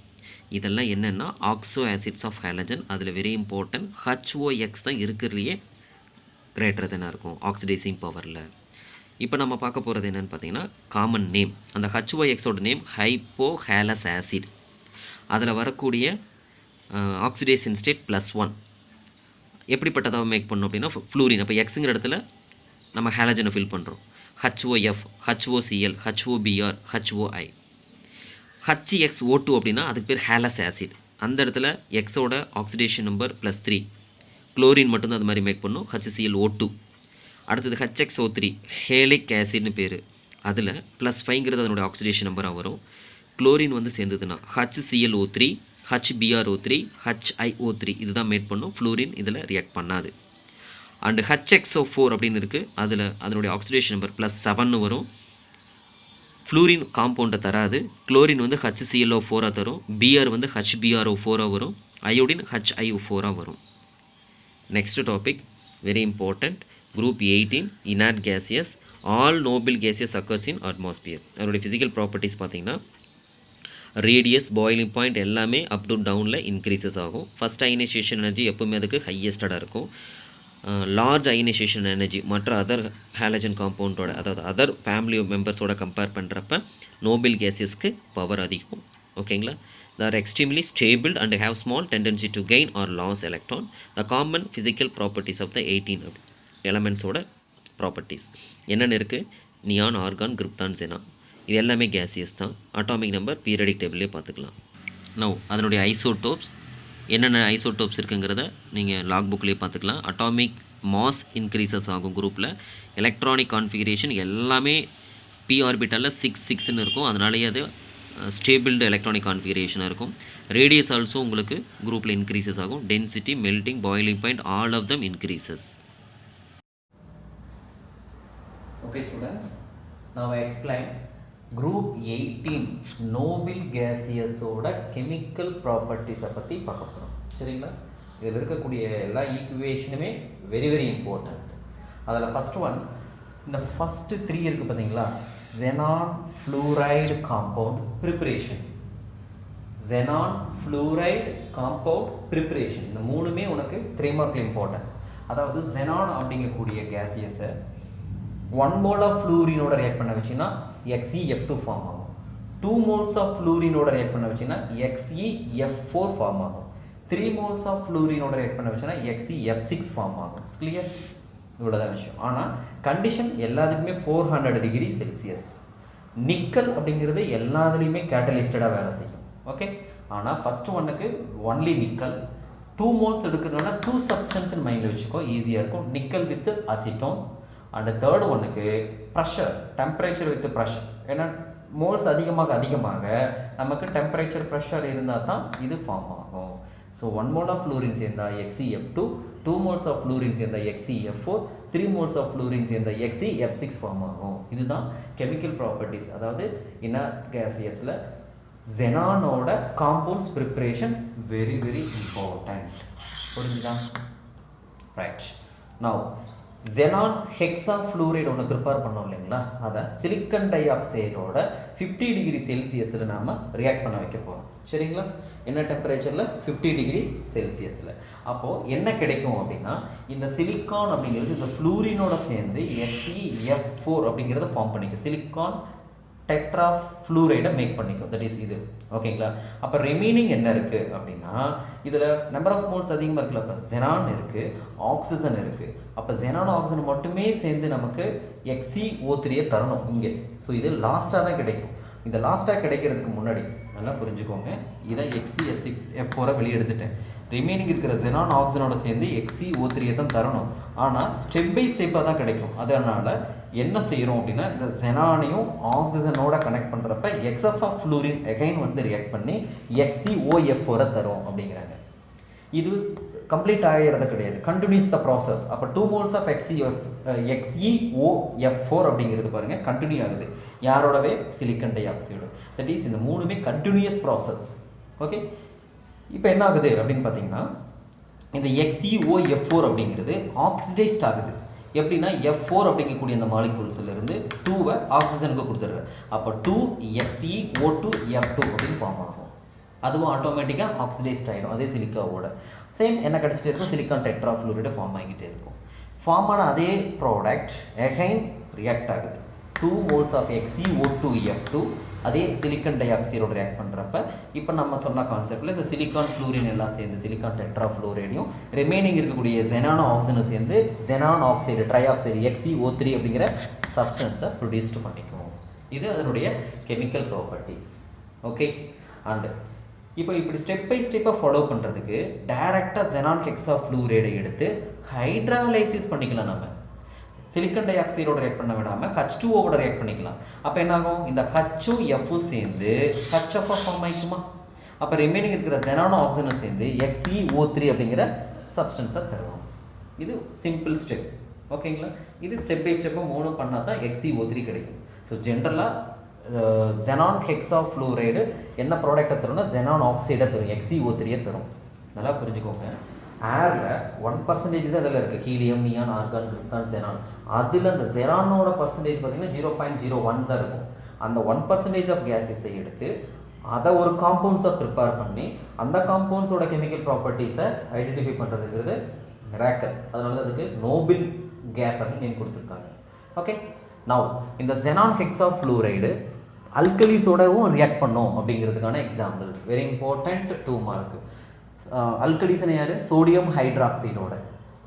இதெல்லாம் என்னென்னா ஆக்சோ ஆசிட்ஸ் ஆஃப் ஹேலஜன். அதில் very important HOX தான் இருக்கிறதுலையே கிரேட்டர் தென்னாக இருக்கும் ஆக்சிடைசிங் பவரில். இப்போ நம்ம பார்க்க போகிறது என்னென்னு பார்த்தீங்கன்னா காமன் நேம். அந்த HOXோட நேம் ஹைப்போஹேலஸ் ஆசிட். அதில் வரக்கூடிய ஆக்சிடேஷன் ஸ்டேட் +1. எப்படிப்பட்டதாக மேக் பண்ணோம் அப்படின்னா ஃப்ளூரின். அப்போ எக்ஸுங்கிற இடத்துல நம்ம ஹேலஜனை ஃபில் பண்ணுறோம். HOF, HOCl, HOBr, HOI. HXO2 அப்படின்னா அதுக்கு பேர் ஹேலஸ் ஆசிட். அந்த இடத்துல எக்ஸோட ஆக்சிடேஷன் நம்பர் +3. குளோரின் மட்டும்தான் அது மாதிரி மேக் பண்ணும், HClO2. அடுத்தது HXO3 ஹேலிக் ஆசிட்னு பேர். அதில் +5ங்கிறது அதனுடைய ஆக்சிடேஷன் நம்பராக வரும். குளோரின் வந்து சேர்ந்ததுன்னா HClO3, HBrO3, HiO3 இதுதான் மேட் பண்ணும். ஃப்ளூரின் இதில் ரியாக்ட் பண்ணாது. அண்டு HXO4 அப்படின்னு இருக்குது. அதில் அதனுடைய ஆக்சிடேஷன் நம்பர் +7ன்னு வரும். ஃப்ளூரின் காம்பவுண்டை தராது. குளோரின் வந்து HClO4 தரும். Br வந்து HBrO4 வரும். அயோடின் HiO4 வரும். Next topic very important. Group 18 inert gaseous. All noble gases occurs in atmosphere. அதனுடைய ஃபிசிக்கல் ப்ராப்பர்ட்டிஸ் பார்த்திங்கன்னா ரேடியஸ், பாய்லிங் பாயிண்ட் எல்லாமே அப் டு டவுனில் இன்க்ரீசஸ் ஆகும். ஃபஸ்ட் அயனைசேஷன் எனர்ஜி எப்போவுமே அதுக்கு ஹையஸ்டாக இருக்கும். லார்ஜ் அயனைசேஷன் எனர்ஜி மற்ற அதர் ஹேலஜன் காம்பவுண்டோட அதாவது அதர் ஃபேமிலி மெம்பர்ஸோட கம்பேர் பண்ணுறப்ப நோபல் கேஸஸ்க்கு பவர் அதிகம். ஓகேங்களா? They are extremely stable and have small tendency to gain or lose electron. The common physical properties of the 18 எலமெண்ட்ஸோட properties என்னென்னு இருக்குது? Neon, argon, krypton, xenon. இது எல்லாமே gaseous தான். Atomic number periodic டேபிள்லேயே பார்த்துக்கலாம். Now அதனுடைய isotopes என்னென்ன ஐசோடோப்ஸ் இருக்குங்கிறத நீங்கள் லாக் புக்லேயே பார்த்துக்கலாம். அட்டாமிக் மாஸ் இன்க்ரீசஸ் ஆகும் குரூப்பில். எலக்ட்ரானிக் கான்ஃபிகரேஷன் எல்லாமே பி ஆர்பிட்டாலில் 6 இருக்கும். அதனாலேயே அது ஸ்டேபிள்டு எலக்ட்ரானிக் கான்ஃபிகரேஷனாக இருக்கும். ரேடியஸ் ஆல்சோ உங்களுக்கு குரூப்பில் இன்க்ரீசஸ் ஆகும். Density, melting, boiling point all of them increases. Okay students, now I explain group 18 noble gaseous ஓட chemical properties பற்றி பார்க்க போகிறோம். சரிங்களா? இதில் இருக்கக்கூடிய எல்லா ஈக்குவேஷனுமே வெரி வெரி இம்பார்ட்டண்ட். அதில் ஃபஸ்ட் ஒன் இந்த ஃபஸ்ட்டு 3 இருக்குது பார்த்தீங்களா, xenon fluoride compound preparation. xenon fluoride compound preparation. இந்த மூணுமே உனக்கு 3 மார்க்ல இம்பார்ட்டன்ட். அதாவது xenon அப்படிங்கக்கூடிய கேசியஸை 1 mole of fluorine ரியாக்ட் பண்ண வச்சுன்னா XeF2 ஃபார்ம் ஆகும். 2 moles of fluorine ரியாக்ட் பண்ண வச்சுன்னா XeF4 ஃபார்ம் ஆகும். 3 moles of fluorine ரியாக்ட் பண்ண வச்சுன்னா XeF6 ஃபார்ம் ஆகும். கிளியர்? இவ்வளோதான் விஷயம். ஆனால் கண்டிஷன் எல்லாத்துக்குமே 400 டிகிரி செல்சியஸ். நிக்கல் அப்படிங்கிறது எல்லாத்துலேயுமே கேட்டலிஸ்டடாக வேலை செய்யும். ஓகே, ஆனால் ஃபஸ்ட்டு ஒன்றுக்கு ஒன்லி நிக்கல். 2 moles எடுக்கிறதுனால 2 சப்ஸ்டன்ஸ் மைண்டில் வச்சுக்கோ, ஈஸியாக இருக்கும். Nickel with acetone. And third ஒன்றுக்கு ப்ரெஷர், டெம்பரேச்சர் வித் ப்ரெஷர். ஏன்னா மோல்ஸ் அதிகமாக நமக்கு டெம்பரேச்சர் ப்ரெஷர் இருந்தால் தான் இது ஃபார்ம் ஆகும். ஸோ 1 mole ஆஃப் ஃப்ளூரின் சேர்ந்தால் XeF2, 2 moles ஆஃப் ஃப்ளூரின் சேர்ந்தால் XeF4, 3 moles ஆஃப் ஃப்ளூரின் சேர்ந்தால் XeF6 ஃபார்ம் ஆகும். இதுதான் கெமிக்கல் ப்ராப்பர்ட்டிஸ். அதாவது இன்ஆர்ட் கேசியஸில் xenonோட compounds preparation very very important. புரிஞ்சுதா? ரைட். நவ் xenon hexafluoride ஒன்று ப்ரிப்பேர் பண்ணோம் இல்லைங்களா, அதை சிலிக்கன் டை ஆக்சைடோட 50 டிகிரி செல்சியஸில் நாம் ரியாக்ட் பண்ண வைக்க போகிறோம். சரிங்களா? என்ன டெம்பரேச்சரில்? 50 டிகிரி செல்சியஸில். அப்போது என்ன கிடைக்கும் அப்படின்னா, இந்த சிலிக்கான் அப்படிங்கிறது இந்த ஃப்ளூரினோட சேர்ந்து XeF4 அப்படிங்கிறத ஃபார்ம் பண்ணிக்கும். சிலிக்கான் டெட்ரா ஃப்ளூரைடை மேக் பண்ணிக்கும். தட் இஸ் இது. ஓகேங்களா? அப்போ ரிமைனிங் என்ன இருக்குது அப்படின்னா, இதில் நம்பர் ஆஃப் மோல்ஸ் அதிகமாக இருக்குல்ல. இப்போ xenon இருக்குது, ஆக்சிஜன் இருக்குது. அப்போ xenon ஆக்சிஜன் மட்டுமே சேர்ந்து நமக்கு XeO3 தரணும் இங்கே. ஸோ இது லாஸ்ட்டாக தான் கிடைக்கும். இந்த லாஸ்ட்டாக கிடைக்கிறதுக்கு முன்னாடி நல்லா புரிஞ்சுக்கோங்க, இதை XeF4 வெளியே எடுத்துட்டேன். ரிமைனிங் இருக்கிற xenon ஆக்சிஜனோட சேர்ந்து XeO3 தான் தரணும். ஆனால் ஸ்டெப் பை ஸ்டெப்பாக தான் கிடைக்கும். அதனால் என்ன செய்கிறோம் அப்படின்னா, இந்த xenonனையும் ஆக்சிஜனோட கனெக்ட் பண்ணுறப்ப எக்ஸஸ் ஆஃப் ஃப்ளூரின் எகைன் வந்து ரியாக்ட் பண்ணி XeOF4 தரும் அப்படிங்கிறாங்க. இது கம்ப்ளீட் ஆகிறது கிடையாது, கண்டினியூஸ் த ப்ராசஸ். அப்போ 2 moles ஆஃப் XeOF4 அப்படிங்கிறது பாருங்கள் கண்டினியூ ஆகுது. யாரோடவே? Silicon dioxide. That is இந்த மூணுமே கண்டினியூஸ் ப்ராசஸ். ஓகே, இப்போ என்ன ஆகுது அப்படின்னு பார்த்தீங்கன்னா, இந்த XeOF4 அப்படிங்கிறது ஆக்சிடைஸ்ட் ஆகுது. எப்படின்னா F4 அப்படிங்கக்கூடிய அந்த மாலிகூல்ஸ்லேருந்து 2வை ஆக்சிஜனுக்கு கொடுத்துட்றேன். அப்போ 2XeO2F2 அப்படின்னு ஃபார்ம் ஆகும். அதுவும் ஆட்டோமேட்டிக்காக ஆக்சிடைஸ்ட் ஆகிடும். அதே சிலிக்காவோட சேம் என்ன கிடச்சிட்டே இருக்கும், சிலிக்கான் டெட்ரா ஃப்ளூரைடு ஃபார்ம் ஆகிக்கிட்டே இருக்கும். ஃபார்ம் ஆன அதே ப்ராடக்ட் எகைன் ரியாக்ட் ஆகுது. 2 moles ஆஃப் XeO2F2 அதே சிலிக்கன் டை ஆக்சைடோட ரியாக்ட் பண்ணுறப்ப இப்போ நம்ம சொன்ன கான்செப்டில் இந்த சிலிக்கான் ஃப்ளூரின் எல்லாம் சேர்ந்து சிலிக்கான் டெட்ரா ஃப்ளூரைடையும் ரிமைனிங் இருக்கக்கூடிய xenon ஆக்சிஜனும் சேர்ந்து xenon oxide try oxide XeO3 அப்படிங்கிற சப்ஸ்டன்ஸை ப்ரொடியூஸ்ட் பண்ணிக்கும். இது அதனுடைய கெமிக்கல் ப்ராப்பர்ட்டிஸ். ஓகே, அண்டு இப்போ இப்படி ஸ்டெப் பை ஸ்டெப்பாக ஃபாலோ பண்ணுறதுக்கு டைரெக்டாக xenon hexafluoride எடுத்து ஹைட்ராலைசிஸ் பண்ணிக்கலாம். நம்ம சிலிக்கன் டை ஆக்சைடோட ரியாக்ட் பண்ண விடாமல் H2O ரியாக்ட் பண்ணிக்கலாம். அப்போ என்னாகும், இந்த H2 F சேர்ந்து HF ஃபார்ம் ஆகிக்குமா. அப்போ ரிமைனிங் இருக்கிற xenon ஆக்சிஜனும் சேர்ந்து XeO3 அப்படிங்கிற சப்ஸ்டன்ஸை தருவோம். இது சிம்பிள் ஸ்டெப். ஓகேங்களா? இது ஸ்டெப் பை ஸ்டெப்பாக 3 பண்ணால் தான் XeO3 கிடைக்கும். ஸோ ஜென்ரலாக xenon hexafluoride என்ன ப்ராடக்டை தரும்னா xenon ஆக்சைடை தரும், XeO3 தரும். நல்லா புரிஞ்சுக்கோங்க. ஏரில் 1% தான் இதில் இருக்குது. Helium, neon, argon, krypton, xenon. அதில் அந்த xenonோட பர்சன்டேஜ் பார்த்திங்கன்னா 0.01 தான் இருக்கும். அந்த 1% ஆஃப் கேஸஸை எடுத்து அதை ஒரு காம்பவுண்ட்ஸை ப்ரிப்பேர் பண்ணி அந்த காம்பவுண்ட்ஸோட கெமிக்கல் ப்ராப்பர்ட்டிஸை ஐடென்டிஃபை பண்ணுறதுங்கிறது மிராக்கல். அதனால தான் அதுக்கு நோபல் கேஸ் அப்படின்னு நேம் கொடுத்துருக்காங்க. ஓகே, நவ் இந்த xenon hexafluoride அல்கலிஸோடவும் ரியாக்ட் பண்ணோம் அப்படிங்கிறதுக்கான எக்ஸாம்பிள் வெரி இம்பார்ட்டண்ட் 2 மார்க். அல்கலிஸ்னா யார்? சோடியம் ஹைட்ராக்சைடோட.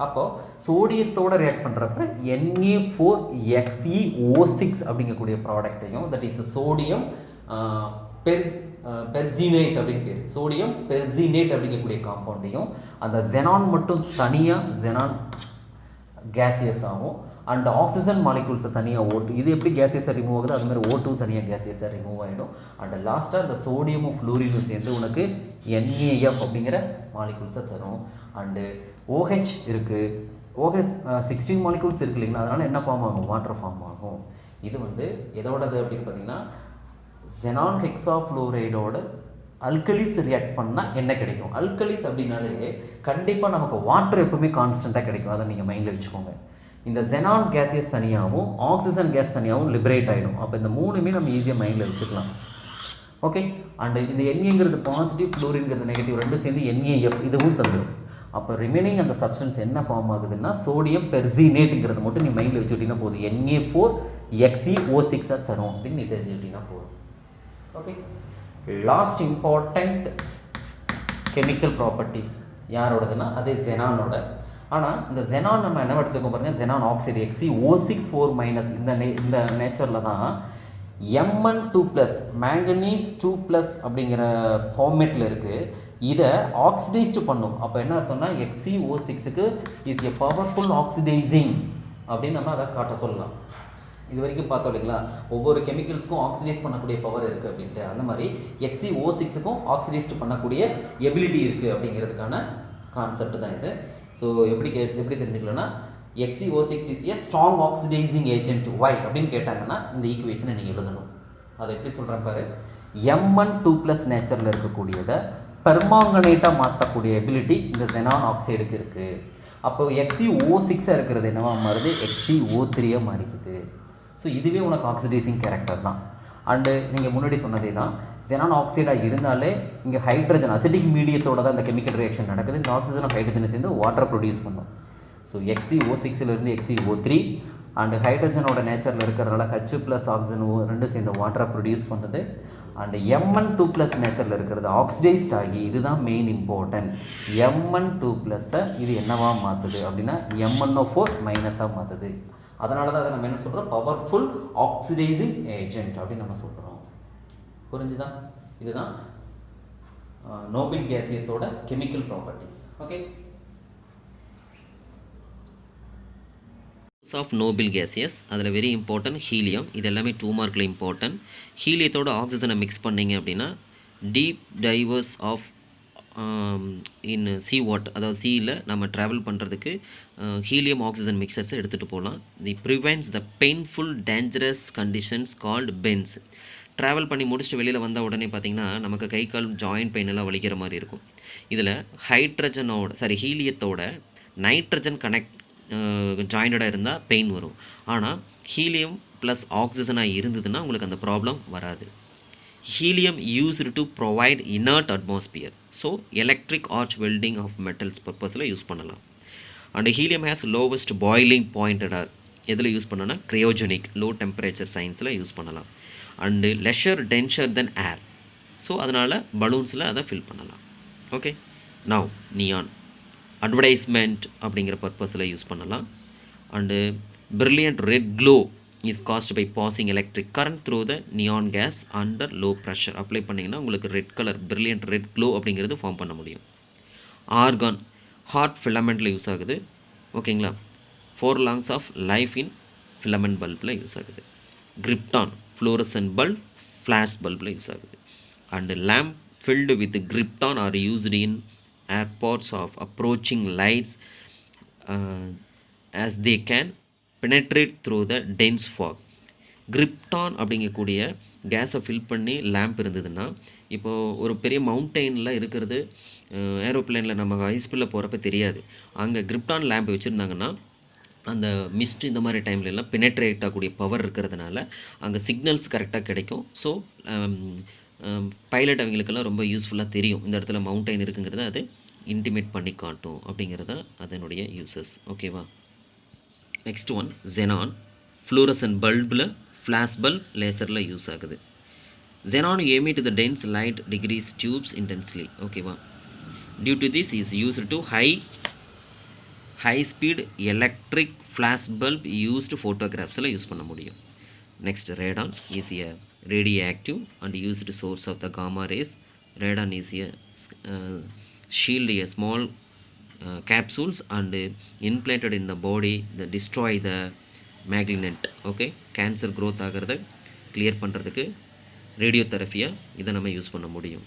அப்போது சோடியத்தோட ரியாக்ட் பண்ணுறப்ப Na4XeO6 அப்படிங்கக்கூடிய ப்ராடக்டையும், தட் இஸ் சோடியம் பெர்சினேட் அப்படின்னு பேர், சோடியம் பெர்சினேட் அப்படிங்கக்கூடிய காம்பவுண்டையும் அந்த xenon மட்டும் தனியாக xenon கேசியஸ் ஆகும். அண்ட் ஆக்சிஜன் மாலிகூல்ஸை தனியாக O2, இது எப்படி கேசியஸாக ரிமூவ் ஆகுது அது மாதிரி O2 தனியாக கேசியஸாக ரிமூவ் ஆகிடும். அண்ட் லாஸ்ட்டாக இந்த சோடியமும் ஃப்ளூரினும் சேர்ந்து உனக்கு NaF அப்படிங்கிற மாலிகூல்ஸை தரும். அண்டு OH இருக்குது, OH 16 மாலிகூல்ஸ் இருக்குது இல்லைங்களா, அதனால் என்ன ஃபார்ம் ஆகும்? வாட்டர் ஃபார்ம் ஆகும். இது வந்து எதோடது அப்படின்னு பார்த்தீங்கன்னா xenon hexafluorideோட அல்கலிஸ் ரியாக்ட் பண்ணால் என்ன கிடைக்கும்? அல்கலிஸ் அப்படின்னாலே கண்டிப்பாக நமக்கு வாட்டர் எப்பவுமே கான்ஸ்டண்ட்டாக கிடைக்கும். அதை நீங்கள் மைண்டில் வச்சுக்கோங்க. இந்த xenon கேஸியஸ் தனியாகவும் ஆக்சிஜன் கேஸ் தனியாகவும் லிபரேட் ஆகிடும். அப்போ இந்த மூணுமே நம்ம ஈஸியாக மைண்டில் வச்சுக்கலாம். ஓகே. அண்ட் இந்த NA பாசிட்டிவ், ஃப்ளூரின்ங்கிறது நெகட்டிவ், ரெண்டும் சேர்ந்து NaF இதுவும் தந்துடும். அப்போ ரிமைனிங் அந்த சப்ஸ்டன்ஸ் என்ன ஃபார்ம் ஆகுதுன்னா சோடியம் பெர்சினேட்டுங்கிறது மட்டும் நீ மைண்டில் வச்சுக்கிட்டீங்கன்னா போதும். Na4XeO6 தரும் அப்படின்னு நீ தெரிஞ்சுக்கிட்டீங்கன்னா போதும். Okay. Last important chemical properties யாரோடதுன்னா அதே ஜெனானோட. ஆனால் இந்த ஜெனான் நம்ம என்ன எடுத்துக்கோ பாருங்கள், ஜெனான் ஆக்சைடு Xe2O6 இந்த நேச்சரில் தான் Mn2+, மேங்கனீஸ் 2+ அப்படிங்கிற ஃபார்மேட்டில் இருக்குது. இதை ஆக்சிடைஸ்டு பண்ணும். அப்போ என்ன அர்த்தம்னா Xe2O6க்கு இஸ் எ பவர்ஃபுல் ஆக்சிடைசிங் அப்படின்னு நம்ம அதை காட்ட சொல்லலாம். இது வரைக்கும் பார்த்தோம் இல்லைங்களா, ஒவ்வொரு கெமிக்கல்ஸ்க்கும் ஆக்சிடைஸ் பண்ணக்கூடிய பவர் இருக்குது அப்படின்ட்டு. அந்த மாதிரி Xe2O6க்கும் ஆக்சிடைஸ்டு பண்ணக்கூடிய எபிலிட்டி இருக்குது அப்படிங்கிறதுக்கான கான்செப்ட் தான் இது. ஸோ எப்படி தெரிஞ்சுக்கலன்னா Xe2O6 is a strong oxidizing agent. Why அப்படின்னு கேட்டாங்கன்னா இந்த ஈக்குவேஷனை நீங்கள் எழுதணும். அதை எப்படி சொல்கிறேன் பாரு. Mn2+ நேச்சரில் இருக்கக்கூடியதை பெர்மாங்கனேட்டாக மாற்றக்கூடிய எபிலிட்டி இந்த ஜெனான் ஆக்சைடுக்கு இருக்குது. அப்போ Xe2O6 இருக்கிறது என்னவா மாறுது, Xe2O3 மாறிக்குது. ஸோ இதுவே உனக்கு ஆக்சிடைசிங் கேரக்டர் தான். அண்டு நீங்கள் முன்னாடி சொன்னதே தான், ஜெனான் ஆக்சைடாக இருந்தாலே இங்கே ஹைட்ரஜன் அசிட்டிக் மீடியத்தோட தான் இந்த கெமிக்கல் ரியாக்ஷன் நடக்குது. இந்த ஆக்சிஜன் ஹைட்ரஜனை சேர்ந்து வாட்டர் ப்ரொடியூஸ் பண்ணும். ஸோ Xe2O6 Xe2O3 அண்டு ஹைட்ரஜனோட நேச்சரில் இருக்கிறதுனால H+ ஆக்சிஜன் ரெண்டும் சேர்ந்து வாட்டரை ப்ரொடியூஸ் பண்ணுது. அண்டு Mn2+ நேச்சரில் இருக்கிறது ஆக்சிடைஸ்ட் ஆகி, இதுதான் மெயின் இம்பார்ட்டன்ட். Mn2+-ஐ இது என்னவா மாற்றுது அப்படின்னா MnO4- மாற்றுது. அதனால தான் அதை நம்ம என்ன சொல்கிறோம், பவர்ஃபுல் ஆக்சிடைசிங் ஏஜென்ட் அப்படின்னு நம்ம சொல்கிறோம். புரிஞ்சுதா? இதுதான் நோபல் கேசியஸோட chemical properties. Okay. Of noble gases அதில் வெரி இம்பார்ட்டன்ட் ஹீலியம். இது எல்லாமே 2 மார்க்கில் இம்பார்ட்டன்ட். ஹீலியத்தோட ஆக்சிஜனை மிக்ஸ் பண்ணிங்க அப்படின்னா deep divers of in sea water, அதாவது சீயில் நம்ம ட்ராவல் பண்ணுறதுக்கு ஹீலியம் ஆக்சிஜன் மிக்சர்ஸை எடுத்துகிட்டு போகலாம். The prevents the painful dangerous conditions called bends. Travel பண்ணி முடிச்சுட்டு வெளியில் வந்த உடனே பார்த்திங்கன்னா நமக்கு கை கால் ஜாயிண்ட் பெயின் எல்லாம் வலிக்கிற மாதிரி இருக்கும். இதில் ஹீலியத்தோட நைட்ரஜன் ஜாயிண்டடாக இருந்தால் பெயின் வரும். ஆனால் ஹீலியம் ப்ளஸ் ஆக்சிஜனாக இருந்ததுன்னா உங்களுக்கு அந்த ப்ராப்ளம் வராது. Helium used to provide inert atmosphere. So electric arc welding of metals purpose use பண்ணலாம். And helium has lowest boiling point எதில் யூஸ் பண்ணனா cryogenic low temperature scienceல யூஸ் பண்ணலாம். And lesser denser than air. So அதனால் பலூன்ஸில் அதை fill பண்ணலாம். Okay. Now neon advertisement அப்படிங்கிற பர்பஸில் use பண்ணலாம். And brilliant red glow is caused by passing electric current through the neon gas under low pressure. Apply பண்ணிங்கன்னா உங்களுக்கு red colour brilliant red glow அப்படிங்கிறது form பண்ண முடியும். ஆர்கான் ஹார்ட் ஃபிலமெண்ட்டில் யூஸ் ஆகுது. ஓகேங்களா. 4 lungs of life in filament பல்பில் use ஆகுது. Krypton fluorescent bulb flash பல்பில் யூஸ் ஆகுது. And lamp filled with krypton are used in airports of approaching lights as they can penetrate through the dense fog. Krypton அப்படிங்கக்கூடிய கேஸை fill பண்ணி lamp இருந்ததுன்னா, இப்போது ஒரு பெரிய மவுண்டெயினில் இருக்கிறது ஏரோப்ளேனில் நம்ம ஹைஸ்பீடில் போகிறப்ப தெரியாது. அங்கே கிரிப்டான் லேம்ப் வச்சுருந்தாங்கன்னா அந்த மிஸ்ட் இந்த மாதிரி டைம்லலாம் பெனட்ரேட் ஆகக்கூடிய பவர் இருக்கிறதுனால அங்கே சிக்னல்ஸ் கரெக்டாக கிடைக்கும். ஸோ பைலட் அவங்களுக்கெல்லாம் ரொம்ப யூஸ்ஃபுல்லாக தெரியும் இந்த இடத்துல மவுண்டெயின் இருக்குங்கிறத அது இன்டிமேட் பண்ணி காட்டும் அப்படிங்கிறத அதனுடைய யூசஸ். ஓகேவா. நெக்ஸ்ட் ஒன் ஜெனான் ஃப்ளூரசன்ட் பல்பில் ஃப்ளாஷ் பல்ப் லேசரில் யூஸ் ஆகுது. xenon emit the dense light degrees tubes intensely. ஓகேவா. due to this is used to high speed electric flash bulb used photographsல யூஸ் பண்ண முடியும். next radon is a radioactive and used source of the gamma rays. radon is a shield, a small capsules and implanted in the body that destroy the malignant. Okay. Cancer growth ஆகிறத clear பண்ணுறதுக்கு radio தெரப்பியாக இதை நம்ம use பண்ண முடியும்.